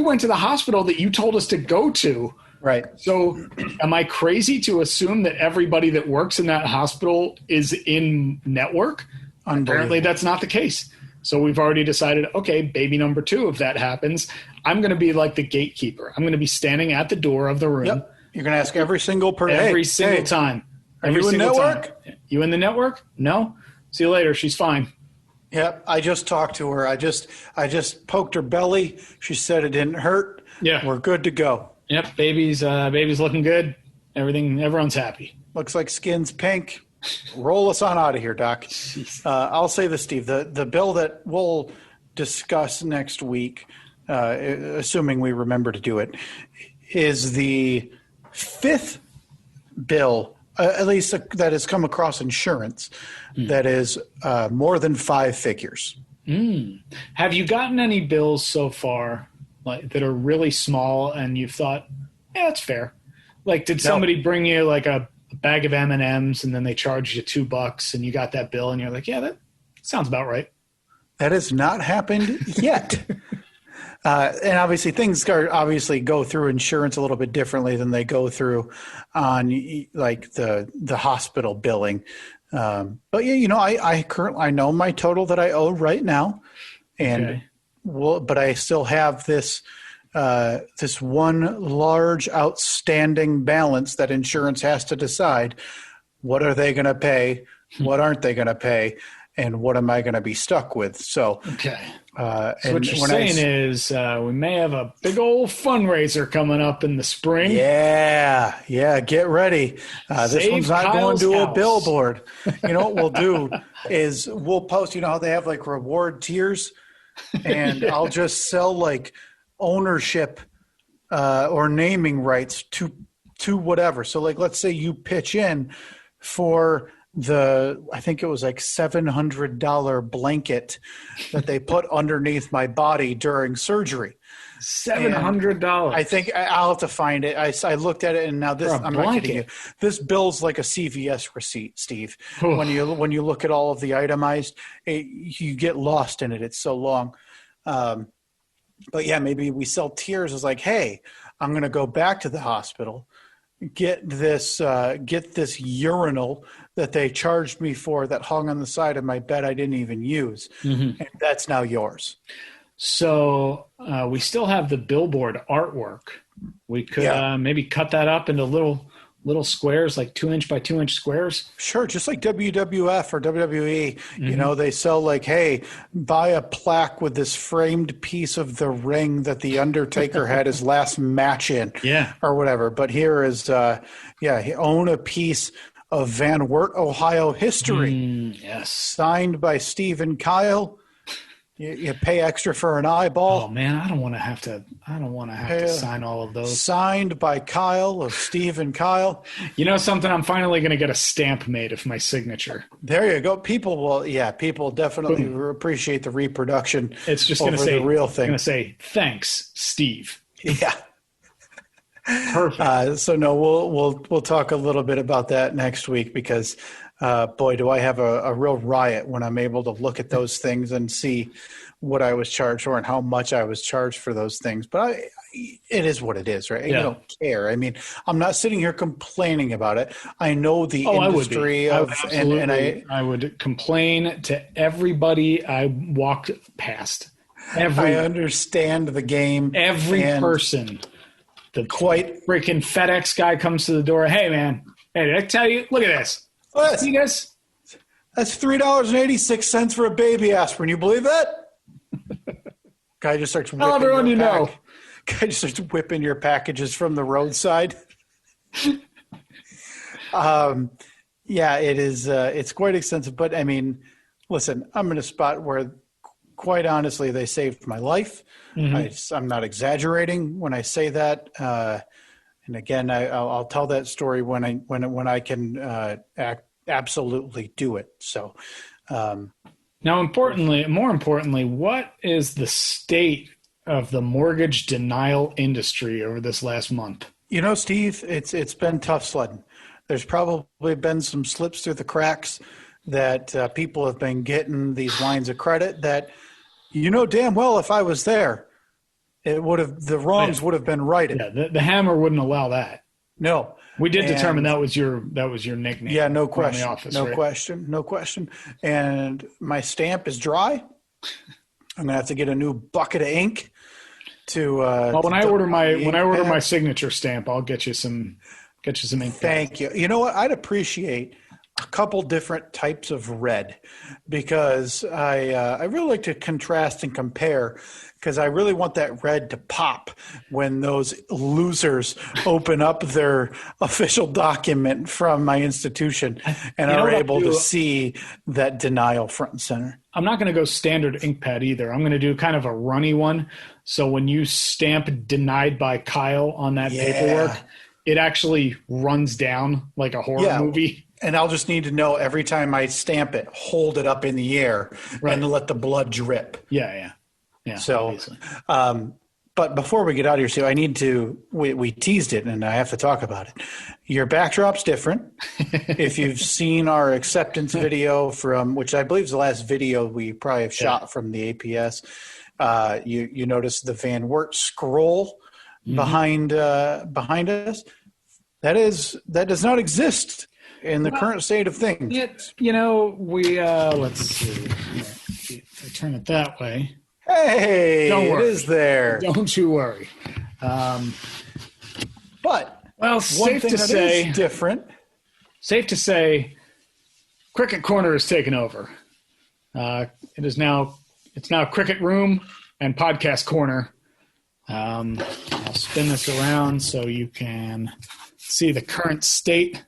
went to the hospital that you told us to go to. Right. So am I crazy to assume that everybody that works in that hospital is in network? Apparently that's not the case. So we've already decided, okay, baby number 2, if that happens, I'm going to be like the gatekeeper. I'm going to be standing at the door of the room. Yep. You're going to ask every single person. Every single time. Are you in network? You in the network? No. See you later. She's fine. Yep. I just talked to her. I just poked her belly. She said it didn't hurt. Yeah. We're good to go. Yep, baby's looking good. Everyone's happy. Looks like skin's pink. Roll us on out of here, Doc. I'll say this, Steve. The bill that we'll discuss next week, assuming we remember to do it, is the 5th bill, at least that has come across insurance, that is more than 5 figures. Have you gotten any bills so far that are really small and you've thought, yeah, that's fair? Like, did somebody bring you like a bag of M&Ms and then they charged you $2 and you got that bill and you're like, yeah, that sounds about right? That has not happened yet. And obviously things go through insurance a little bit differently than they go through on like the hospital billing. But yeah, I know my total that I owe right now, and but I still have this one large outstanding balance that insurance has to decide. What are they going to pay? What aren't they going to pay? And what am I going to be stuck with? So, so what you're saying is we may have a big old fundraiser coming up in the spring. Yeah. Get ready. This one's not Kyle's going to house. A billboard. You know what we'll do is we'll post, how they have like reward tiers, and I'll just sell like ownership or naming rights to whatever. So like, let's say you pitch in for I think it was like $700 blanket that they put underneath my body during surgery. $700. I think I'll have to find it. I looked at it, and now this, I'm not kidding you. This bill's like a CVS receipt, Steve. When you look at all of the itemized, you get lost in it. It's so long. But yeah, maybe we sell tiers as like, hey, I'm going to go back to the hospital, get this urinal that they charged me for that hung on the side of my bed I didn't even use. Mm-hmm. And that's now yours. So we still have the billboard artwork. We could maybe cut that up into little little squares, like 2-inch by 2-inch squares. Sure, just like WWF or WWE, you know, they sell like, hey, buy a plaque with this framed piece of the ring that the Undertaker had his last match in, or whatever. But here is, own a piece of Van Wert, Ohio history. Yes, signed by Steve and Kyle. You pay extra for an eyeball. Oh man, I don't want to have to sign all of those. Signed by Kyle of Steve and Kyle. You know something? I'm finally going to get a stamp made of my signature. There you go. People definitely appreciate the reproduction. It's just going to say the real thing. It's going to say thanks, Steve. Yeah. Perfect. So no, we'll talk a little bit about that next week because. Boy, do I have a real riot when I'm able to look at those things and see what I was charged for and how much I was charged for those things. But it is what it is, right? Yeah. You don't care. I mean, I'm not sitting here complaining about it. I know the industry I would complain to everybody I walked past. I understand the game. Every person. The freaking FedEx guy comes to the door. Hey, man. Hey, did I tell you? Look at this. You guys, that's $3.86 for a baby aspirin. You believe that? Guy just starts whipping. Tell everyone you know. Guy just starts whipping your packages from the roadside. It is. It's quite extensive, but I mean, listen, I'm in a spot where, quite honestly, they saved my life. I'm not exaggerating when I say that. And again, I'll tell that story when I can absolutely do it. So, now, more importantly, what is the state of the mortgage denial industry over this last month? You know, Steve, it's been tough sledding. There's probably been some slips through the cracks that people have been getting these lines of credit that, you know, damn well if I was there. The wrongs would have been righted. Yeah, the hammer wouldn't allow that. No, we did determine that was your nickname. Yeah, no question. In the office, no question. And my stamp is dry. I'm gonna have to get a new bucket of ink to. When I order my signature stamp, I'll get you some ink. Thank you. You know what? I'd appreciate a couple different types of red because I really like to contrast and compare. Because I really want that red to pop when those losers open up their official document from my institution and are able to see that denial front and center. I'm not going to go standard ink pad either. I'm going to do kind of a runny one. So when you stamp denied by Kyle on that paperwork, it actually runs down like a horror movie. And I'll just need to know every time I stamp it, hold it up in the air and let the blood drip. Yeah. Yeah, so, but before we get out of here, Steve, I need to, we teased it and I have to talk about it. Your backdrop's different. If you've seen our acceptance video which I believe is the last video we probably have shot from the APS, you notice the Van Wert scroll behind us. That does not exist in the current state of things. Let's see. If I turn it that way. Hey, don't worry. It is there. Don't you worry. Safe to say, different. Safe to say, Cricket Corner is taken over. It's now Cricket Room and Podcast Corner. I'll spin this around so you can see the current state.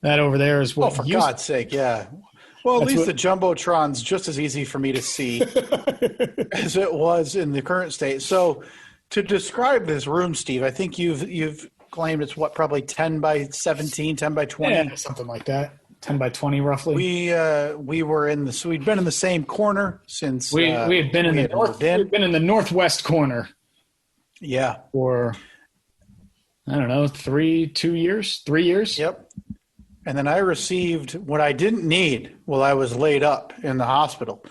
That over there is what. Oh, for God's sake, yeah. Well, at least the Jumbotron's just as easy for me to see as it was in the current state. So to describe this room, Steve, I think you've claimed it's probably 10 by 17, 10 by 20? Yeah, something like that. 10 by 20 roughly. We'd been in the same corner since we had been in the northwest corner. Yeah. For I don't know, 3 years. Yep. And then I received what I didn't need while I was laid up in the hospital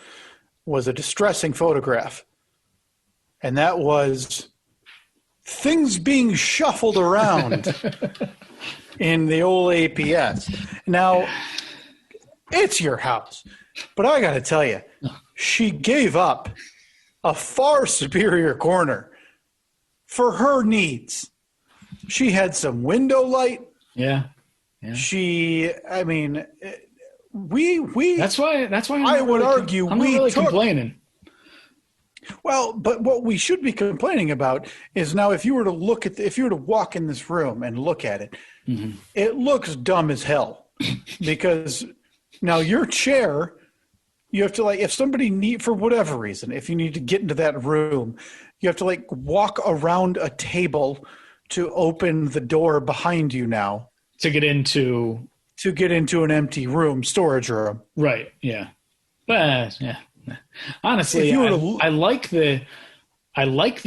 was a distressing photograph. And that was things being shuffled around in the old APS. Now, it's your house. But I got to tell you, she gave up a far superior corner for her needs. She had some window light. Yeah. We That's why I would argue I'm not really complaining. Well, but what we should be complaining about is now if you were to walk in this room and look at it, mm-hmm. It looks dumb as hell because now your chair, you have to if somebody for whatever reason, if you need to get into that room, you have to walk around a table to open the door behind you now to get into an empty room, storage room. Right. Yeah. But yeah. Honestly, I like the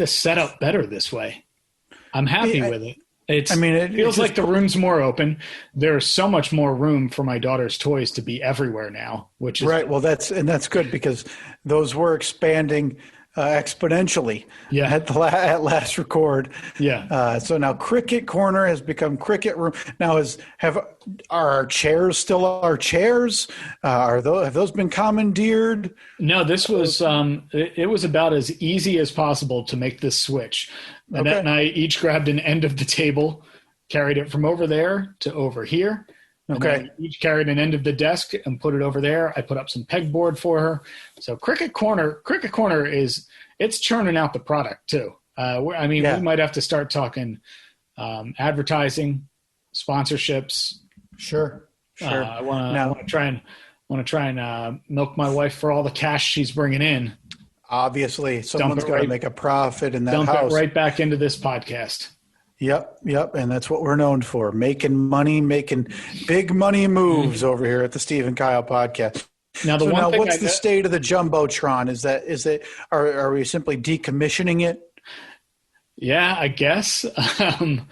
setup better this way. I'm happy with it. It feels like the room's more open. There's so much more room for my daughter's toys to be everywhere now, which is right. Well, that's good because those were expanding exponentially at last record. Yeah. So now Cricket Corner has become Cricket Room. Now are our chairs still our chairs? Have those been commandeered? No, this was it was about as easy as possible to make this switch. Annette and I each grabbed an end of the table, carried it from over there to over here. Okay. Each carried an end of the desk and put it over there. I put up some pegboard for her. So Cricket Corner it's churning out the product too. We might have to start talking advertising, sponsorships. Sure. I want to try and milk my wife for all the cash she's bringing in. Obviously, someone's got to make a profit in that house. Dump it right back into this podcast. Yep, and that's what we're known for, making money, making big money moves over here at the Steve and Kyle podcast. Now, what's the state of the Jumbotron? Are we simply decommissioning it? Yeah, I guess. The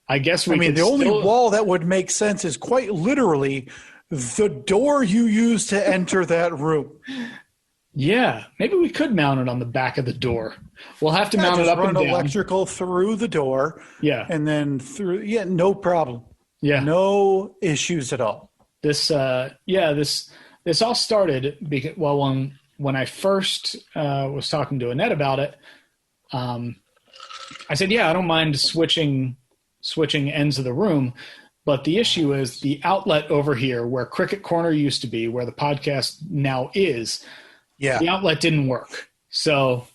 only wall that would make sense is quite literally the door you use to enter that room. Yeah, maybe we could mount it on the back of the door. We'll have to mount it up and down. Run electrical through the door. Yeah. And then through, no problem. Yeah. No issues at all. This all started because, when I first was talking to Annette about it, I said, I don't mind switching ends of the room. But the issue is the outlet over here where Cricket Corner used to be, where the podcast now is, the outlet didn't work. So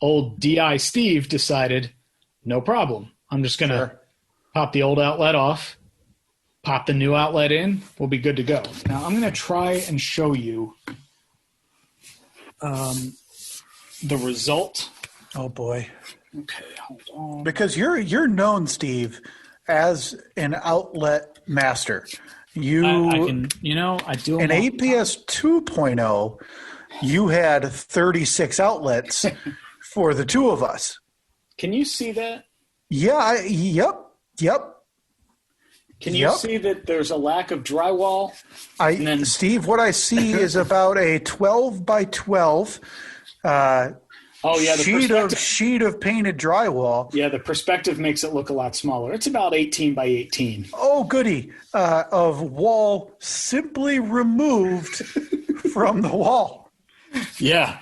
old DI Steve decided, no problem. I'm just going to pop the old outlet off, pop the new outlet in. We'll be good to go. Now I'm going to try and show you the result. Oh, boy. Okay, hold on. Because you're known, Steve, as an outlet master. I do. In APS 2.0, you had 36 outlets for the two of us. Can you see that? Yeah. Yep. Can you see that there's a lack of drywall? Steve, what I see is about a 12 by 12 sheet of painted drywall. Yeah, the perspective makes it look a lot smaller. It's about 18 by 18. Oh, goody. Of wall simply removed from the wall. Yeah.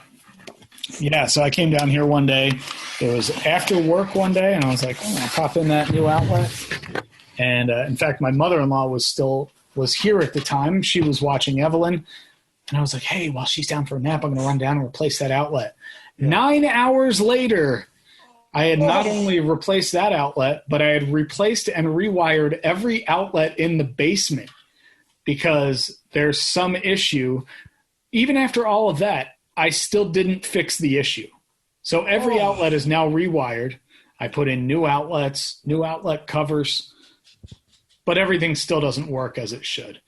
So I came down here one day. It was after work one day, and I was like, I'll pop in that new outlet. And in fact, my mother-in-law was here at the time. She was watching Evelyn. And I was like, hey, while she's down for a nap, I'm going to run down and replace that outlet. Yeah. 9 hours later, I had not only replaced that outlet, but I had replaced and rewired every outlet in the basement because there's some issue. Even after all of that, I still didn't fix the issue. So every outlet is now rewired. I put in new outlets, new outlet covers, but everything still doesn't work as it should.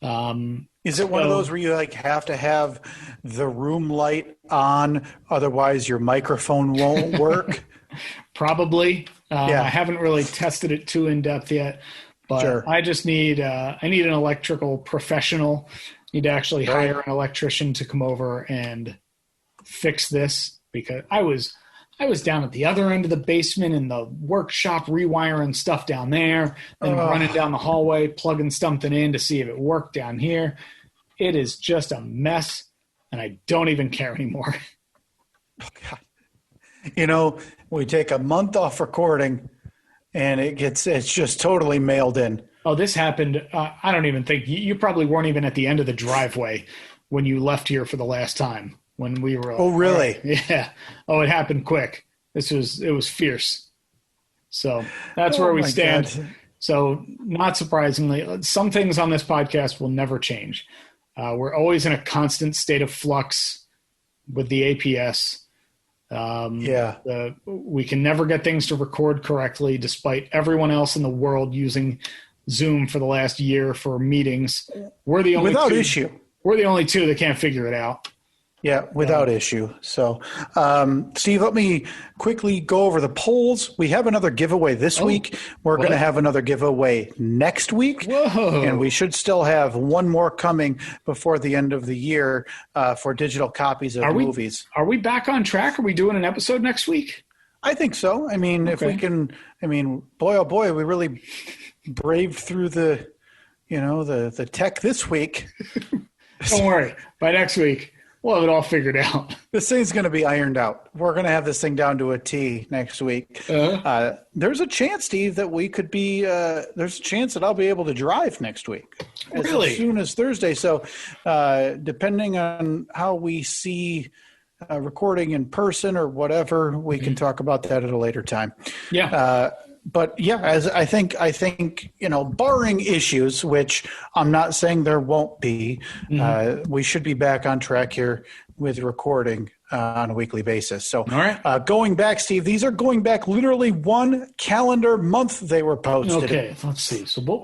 Is it one of those where you have to have the room light on, otherwise your microphone won't work? Probably. I haven't really tested it too in depth yet, but I just need an electrical professional. Need to actually hire an electrician to come over and fix this because I was down at the other end of the basement in the workshop rewiring stuff down there, then running down the hallway, plugging something in to see if it worked down here. It is just a mess, and I don't even care anymore. Oh, God. We take a month off recording, and it's just totally mailed in. Oh, this happened. I don't even think you probably weren't even at the end of the driveway when you left here for the last time when we were. Oh, really? Yeah. Oh, it happened quick. It was fierce. So that's where we stand. God. So not surprisingly, some things on this podcast will never change. We're always in a constant state of flux with the APS. We can never get things to record correctly, despite everyone else in the world using Zoom for the last year for meetings. We're the only without issue. We're the only two that can't figure it out. Yeah, without issue. So, Steve, let me quickly go over the polls. We have another giveaway this week. We're going to have another giveaway next week. Whoa. And we should still have one more coming before the end of the year for digital copies of movies. Are we back on track? Are we doing an episode next week? I think so. I mean, if we can, boy, oh boy, we really braved through the tech this week. Don't worry. By next week, we'll have it all figured out. This thing's going to be ironed out. We're going to have this thing down to a T next week. There's a chance, Steve, that we could be there's a chance that I'll be able to drive next week. As soon as Thursday. So depending on how we see recording in person or whatever, we can talk about that at a later time. Yeah. But yeah, as I think, barring issues, which I'm not saying there won't be, we should be back on track here with recording on a weekly basis. So, all right. Going back, Steve, these are going back literally one calendar month they were posted. Okay, let's see. So what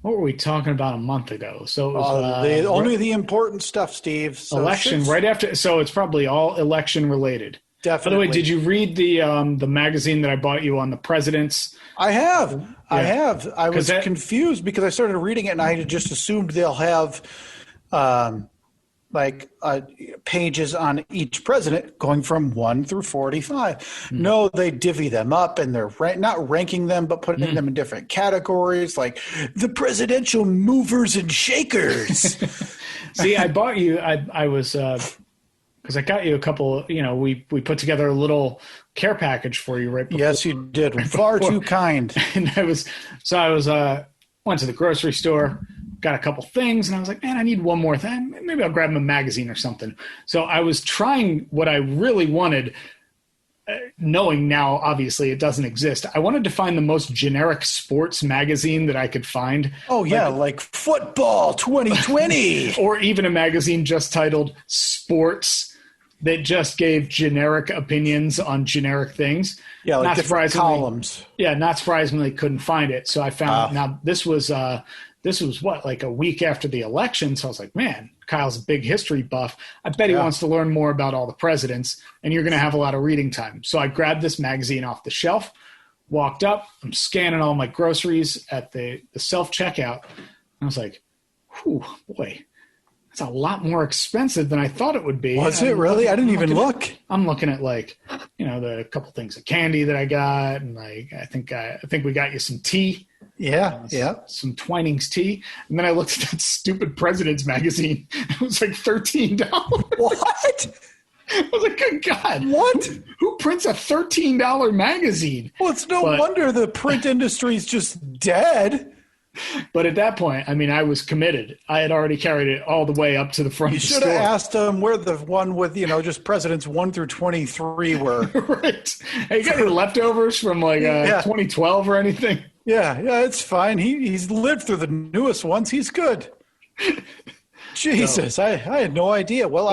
were we talking about a month ago? So it was, only the important stuff, Steve. So election right after. So it's probably all election related. Definitely. By the way, did you read the magazine that I bought you on the presidents? I have. Yeah. I have. I was confused because I started reading it and I had just assumed they'll have pages on each president going from 1 through 45. No, they divvy them up and they're not ranking them, but putting them in different categories, like the presidential movers and shakers. See, I bought you. I was. Because I got you a couple, we put together a little care package for you right before. Yes, you did. Far too kind. And I went to the grocery store, got a couple things, and I was like, man, I need one more thing. Maybe I'll grab a magazine or something. So I was trying what I really wanted, knowing now, obviously, it doesn't exist. I wanted to find the most generic sports magazine that I could find. Oh, yeah, like Football 2020. Or even a magazine just titled Sports that just gave generic opinions on generic things. Yeah, like different columns. Yeah, not surprisingly, couldn't find it. So I found now this was what, like a week after the election. So I was like, man, Kyle's a big history buff. I bet he wants to learn more about all the presidents, and you're going to have a lot of reading time. So I grabbed this magazine off the shelf, walked up, I'm scanning all my groceries at the self-checkout. I was like, whew, boy, that's a lot more expensive than I thought it would be. Was it really? I didn't even look. I'm looking at the couple things of candy that I got, and I think we got you some tea. Yeah, some Twinings tea. And then I looked at that stupid President's magazine. It was like $13. What? I was like, good God. What? Who prints a $13 magazine? Well, it's no wonder the print industry's just dead. But at that point, I was committed. I had already carried it all the way up to the front of the store. You should have asked them where the one with, just presidents 1 through 23 were. Right. Hey, you got any leftovers from 2012 or anything? Yeah, it's fine. He's lived through the newest ones. He's good. Jesus, I had no idea. Well,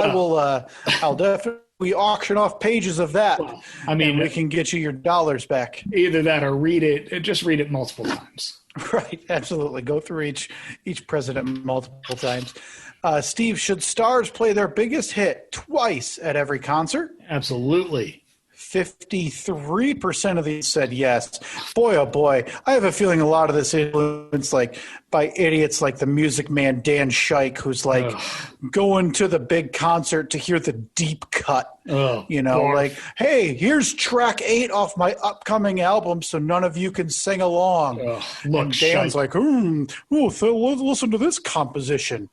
I'll definitely auction off pages of that. Well, and we can get you your dollars back. Either that or just read it multiple times. Right, absolutely. Go through each president multiple times. Steve, should stars play their biggest hit twice at every concert? Absolutely. 53% of these said yes. Boy, oh boy. I have a feeling a lot of this influence by idiots like the Music Man Dan Scheich, who's going to the big concert to hear the deep cut. Hey, here's track 8 off my upcoming album so none of you can sing along. Look, and Dan's listen to this composition.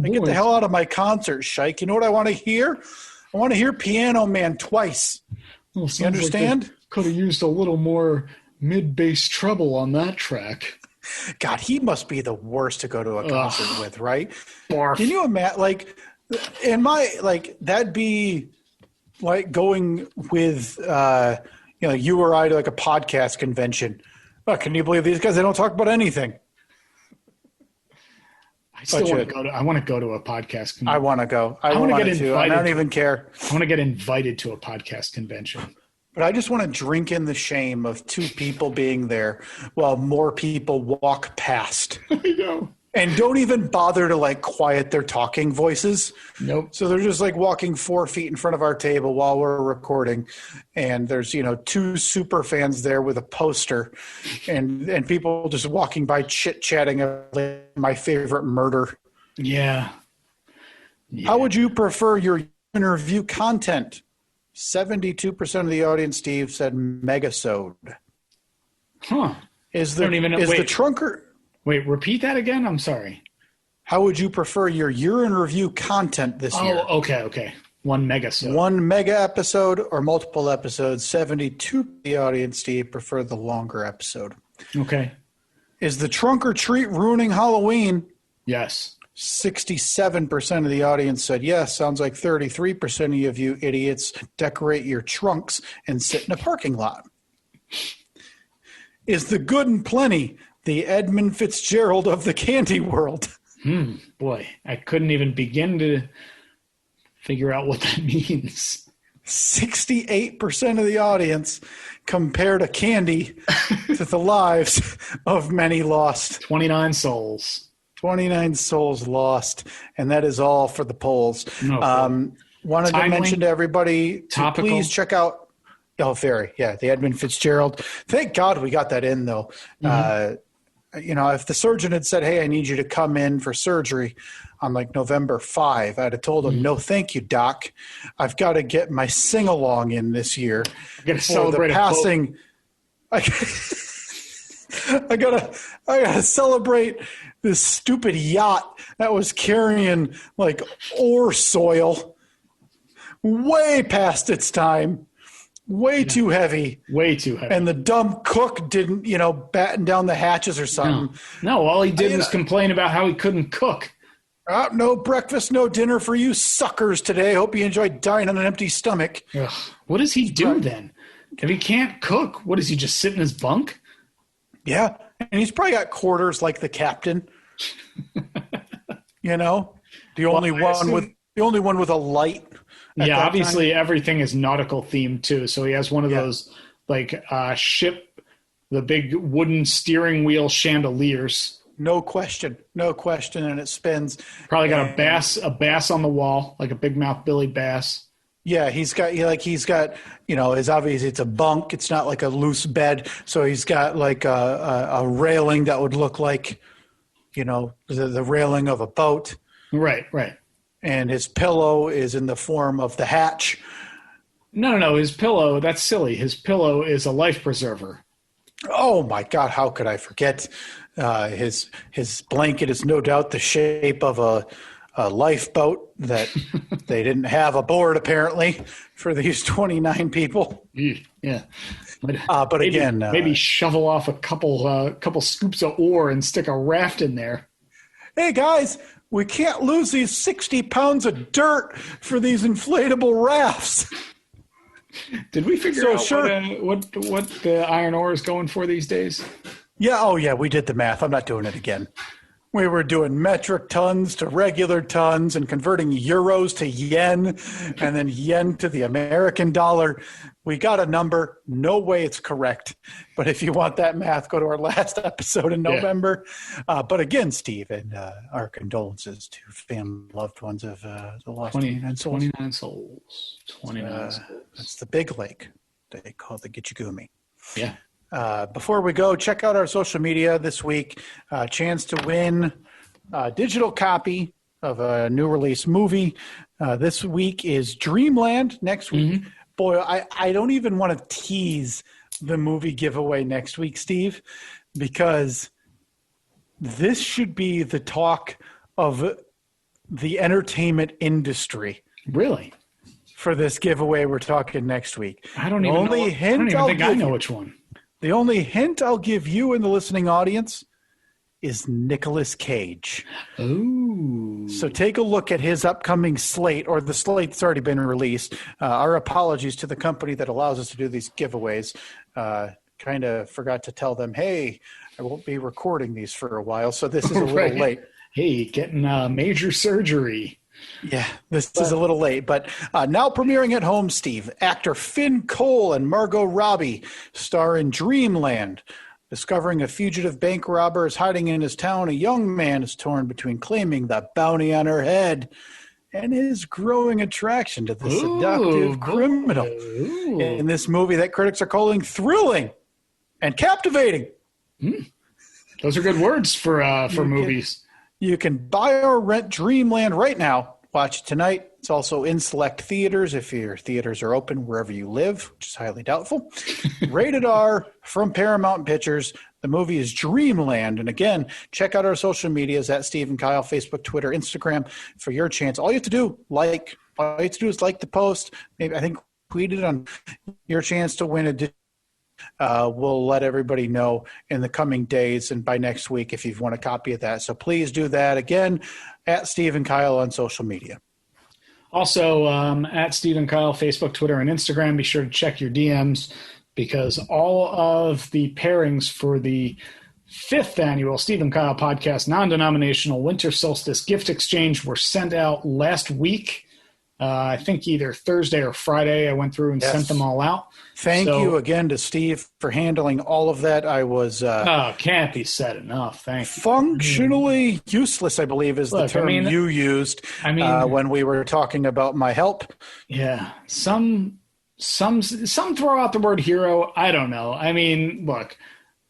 Get the hell out of my concert, Scheich. You know what I want to hear? I want to hear Piano Man twice. Well, you understand? Like could have used a little more mid-bass treble on that track. God, he must be the worst to go to a concert with, right? Barf. Can you imagine, that'd be like going with, you or I to like a podcast convention. Oh, can you believe these guys? They don't talk about anything. I still want to go to. I want to go to a podcast convention. I want to go. I want to get invited. I don't even care. I want to get invited to a podcast convention. But I just want to drink in the shame of two people being there while more people walk past. I know. And don't even bother to like quiet their talking voices. Nope. So they're just like walking 4 feet in front of our table while we're recording. And there's, two super fans there with a poster and people just walking by chit-chatting about my favorite murder. Yeah. How would you prefer your interview content? 72% of the audience, Steve, said megasode. Huh. Is the trunker... Wait, repeat that again? I'm sorry. How would you prefer your year in review content this year? Oh, okay. 1 megasode. 1 mega episode or multiple episodes? 72% of the audience, Steve, prefer the longer episode. Okay. Is the trunk or treat ruining Halloween? Yes. 67% of the audience said yes. Sounds like 33% of you idiots decorate your trunks and sit in a parking lot. Is the good and plenty the Edmund Fitzgerald of the candy world? Boy, I couldn't even begin to figure out what that means. 68% of the audience compared a candy to the lives of many lost. 29 souls. 29 souls lost, and that is all for the polls. Wanted to mention to everybody to please check out the Edmund Fitzgerald. Thank God we got that in, though. If the surgeon had said, hey, I need you to come in for surgery on like November 5, I'd have told him, no, thank you, doc. I've got to get my sing-along in this year. I'm going to celebrate the passing. I gotta celebrate this stupid yacht that was carrying like ore soil way past its time. Way too heavy. Way too heavy. And the dumb cook didn't, batten down the hatches or something. No, all he did was complain about how he couldn't cook. No breakfast, no dinner for you suckers today. Hope you enjoyed dying on an empty stomach. Ugh. What does he do then? If he can't cook, what does he just sit in his bunk? Yeah. And he's probably got quarters like the captain. The only one with a light. Yeah, obviously everything is nautical themed too. So he has one of those ship, the big wooden steering wheel chandeliers. No question, and it spins. Probably got a bass on the wall, like a big mouth Billy Bass. Yeah, he's got obviously it's a bunk. It's not like a loose bed, so he's got like a railing that would look like, the railing of a boat. Right. And his pillow is in the form of the hatch. No. His pillow, that's silly. His pillow is a life preserver. Oh, my God. How could I forget? His blanket is no doubt the shape of a lifeboat that they didn't have aboard, apparently, for these 29 people. Yeah. But again... maybe shovel off a couple scoops of ore and stick a raft in there. Hey, guys... We can't lose these 60 pounds of dirt for these inflatable rafts. Did we figure out what the iron ore is going for these days? Yeah. Oh, yeah. We did the math. I'm not doing it again. We were doing metric tons to regular tons and converting euros to yen and then yen to the American dollar. We got a number. No way it's correct. But if you want that math, go to our last episode in November. But again, Steve, and our condolences to family loved ones of the lost 29 souls. 29 souls. 29 souls. That's the big lake. They call it the Gitchigumi. Yeah. Before we go, check out our social media this week. Chance to win a digital copy of a new release movie. This week is Dreamland. Next week, boy, I don't even want to tease the movie giveaway next week, Steve, because this should be the talk of the entertainment industry. Really? For this giveaway we're talking next week. I don't even think I know which one. The only hint I'll give you and the listening audience is Nicolas Cage. Ooh. So take a look at his upcoming slate, or the slate that's already been released. Our apologies to the company that allows us to do these giveaways. Kind of forgot to tell them, hey, I won't be recording these for a while, so this is a little late. Hey, getting major surgery. Yeah, this is a little late, but now premiering at home, Steve. Actor Finn Cole and Margot Robbie star in Dreamland. Discovering a fugitive bank robber is hiding in his town, a young man is torn between claiming the bounty on her head and his growing attraction to the seductive criminal. In this movie that critics are calling thrilling and captivating. Those are good words for movies. You can buy or rent Dreamland right now. Watch it tonight. It's also in select theaters if your theaters are open wherever you live, which is highly doubtful. Rated R from Paramount Pictures. The movie is Dreamland. And again, check out our social medias at Steve and Kyle, Facebook, Twitter, Instagram for your chance. All you have to do, is like the post. Maybe I think tweet it on your chance to win a. We'll let everybody know in the coming days and by next week if you've won a copy of that. So please do that again at Steve and Kyle on social media. Also, at Steve and Kyle, Facebook, Twitter, and Instagram, be sure to check your DMs because all of the pairings for the 5th annual Steve and Kyle podcast non-denominational winter solstice gift exchange were sent out last week. I think either Thursday or Friday. I went through and sent them all out. Thank you again to Steve for handling all of that. I was can't be said enough. Thank you. Functionally useless, I believe, is the term you used when we were talking about my help. Yeah, some throw out the word hero. I don't know. I mean, look,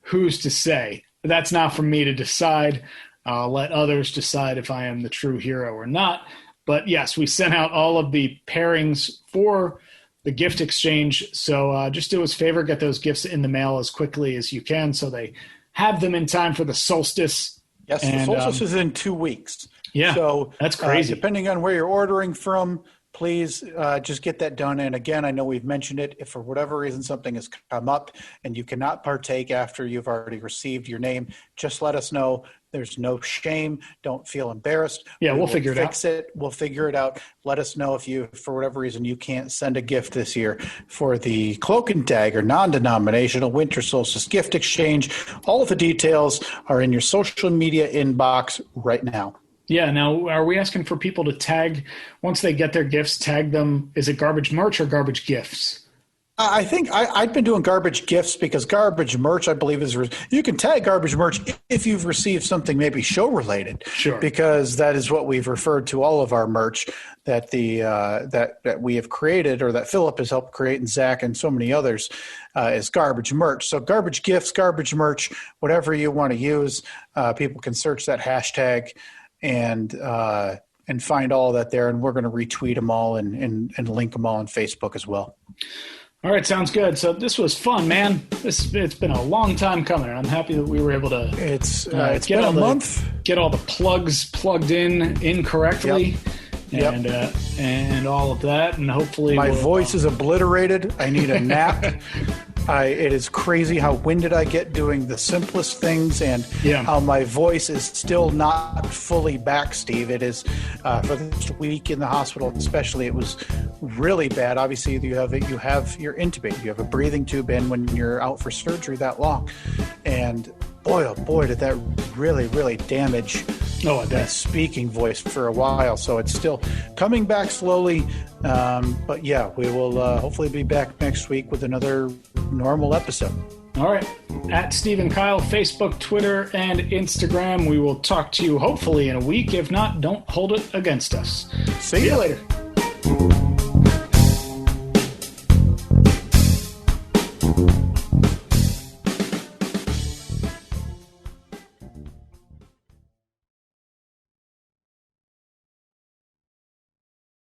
who's to say? That's not for me to decide. I'll let others decide if I am the true hero or not. But yes, we sent out all of the pairings for the gift exchange. So just do us a favor, get those gifts in the mail as quickly as you can so they have them in time for the solstice. Yes, the solstice is in 2 weeks. Yeah, so that's crazy. Depending on where you're ordering from, please just get that done. And again, I know we've mentioned it. If for whatever reason something has come up and you cannot partake after you've already received your name, just let us know. There's no shame. Don't feel embarrassed. Yeah, we'll figure it out. Fix it. We'll figure it out. Let us know if you, for whatever reason, you can't send a gift this year for the Cloak and Dagger non-denominational winter solstice gift exchange. All of the details are in your social media inbox right now. Yeah. Now, are we asking for people to tag, once they get their gifts, tag them? Is it garbage merch or garbage gifts? I think I've been doing garbage gifts because garbage merch, I believe, you can tag garbage merch if you've received something maybe show related. Sure. Because that is what we've referred to all of our merch that that we have created or that Philip has helped create and Zach and so many others is garbage merch. So garbage gifts, garbage merch, whatever you want to use, people can search that hashtag and find all of that there. And we're going to retweet them all and link them all on Facebook as well. All right, sounds good. So this was fun, man. It's been a long time coming, and I'm happy that we were able to. It's been a month. Get all the plugs plugged in correctly, and all of that, and hopefully my voice is obliterated. I need a nap. It is crazy how winded I get doing the simplest things and how my voice is still not fully back, Steve. It is for this week in the hospital especially, it was really bad. Obviously, you're intubated. You have a breathing tube in when you're out for surgery that long. And boy, oh boy, did that really, really damage my speaking voice for a while. So it's still coming back slowly. But yeah, we will hopefully be back next week with another normal episode. All right. At Steve and Kyle, Facebook, Twitter, and Instagram. We will talk to you hopefully in a week. If not, don't hold it against us. See you later.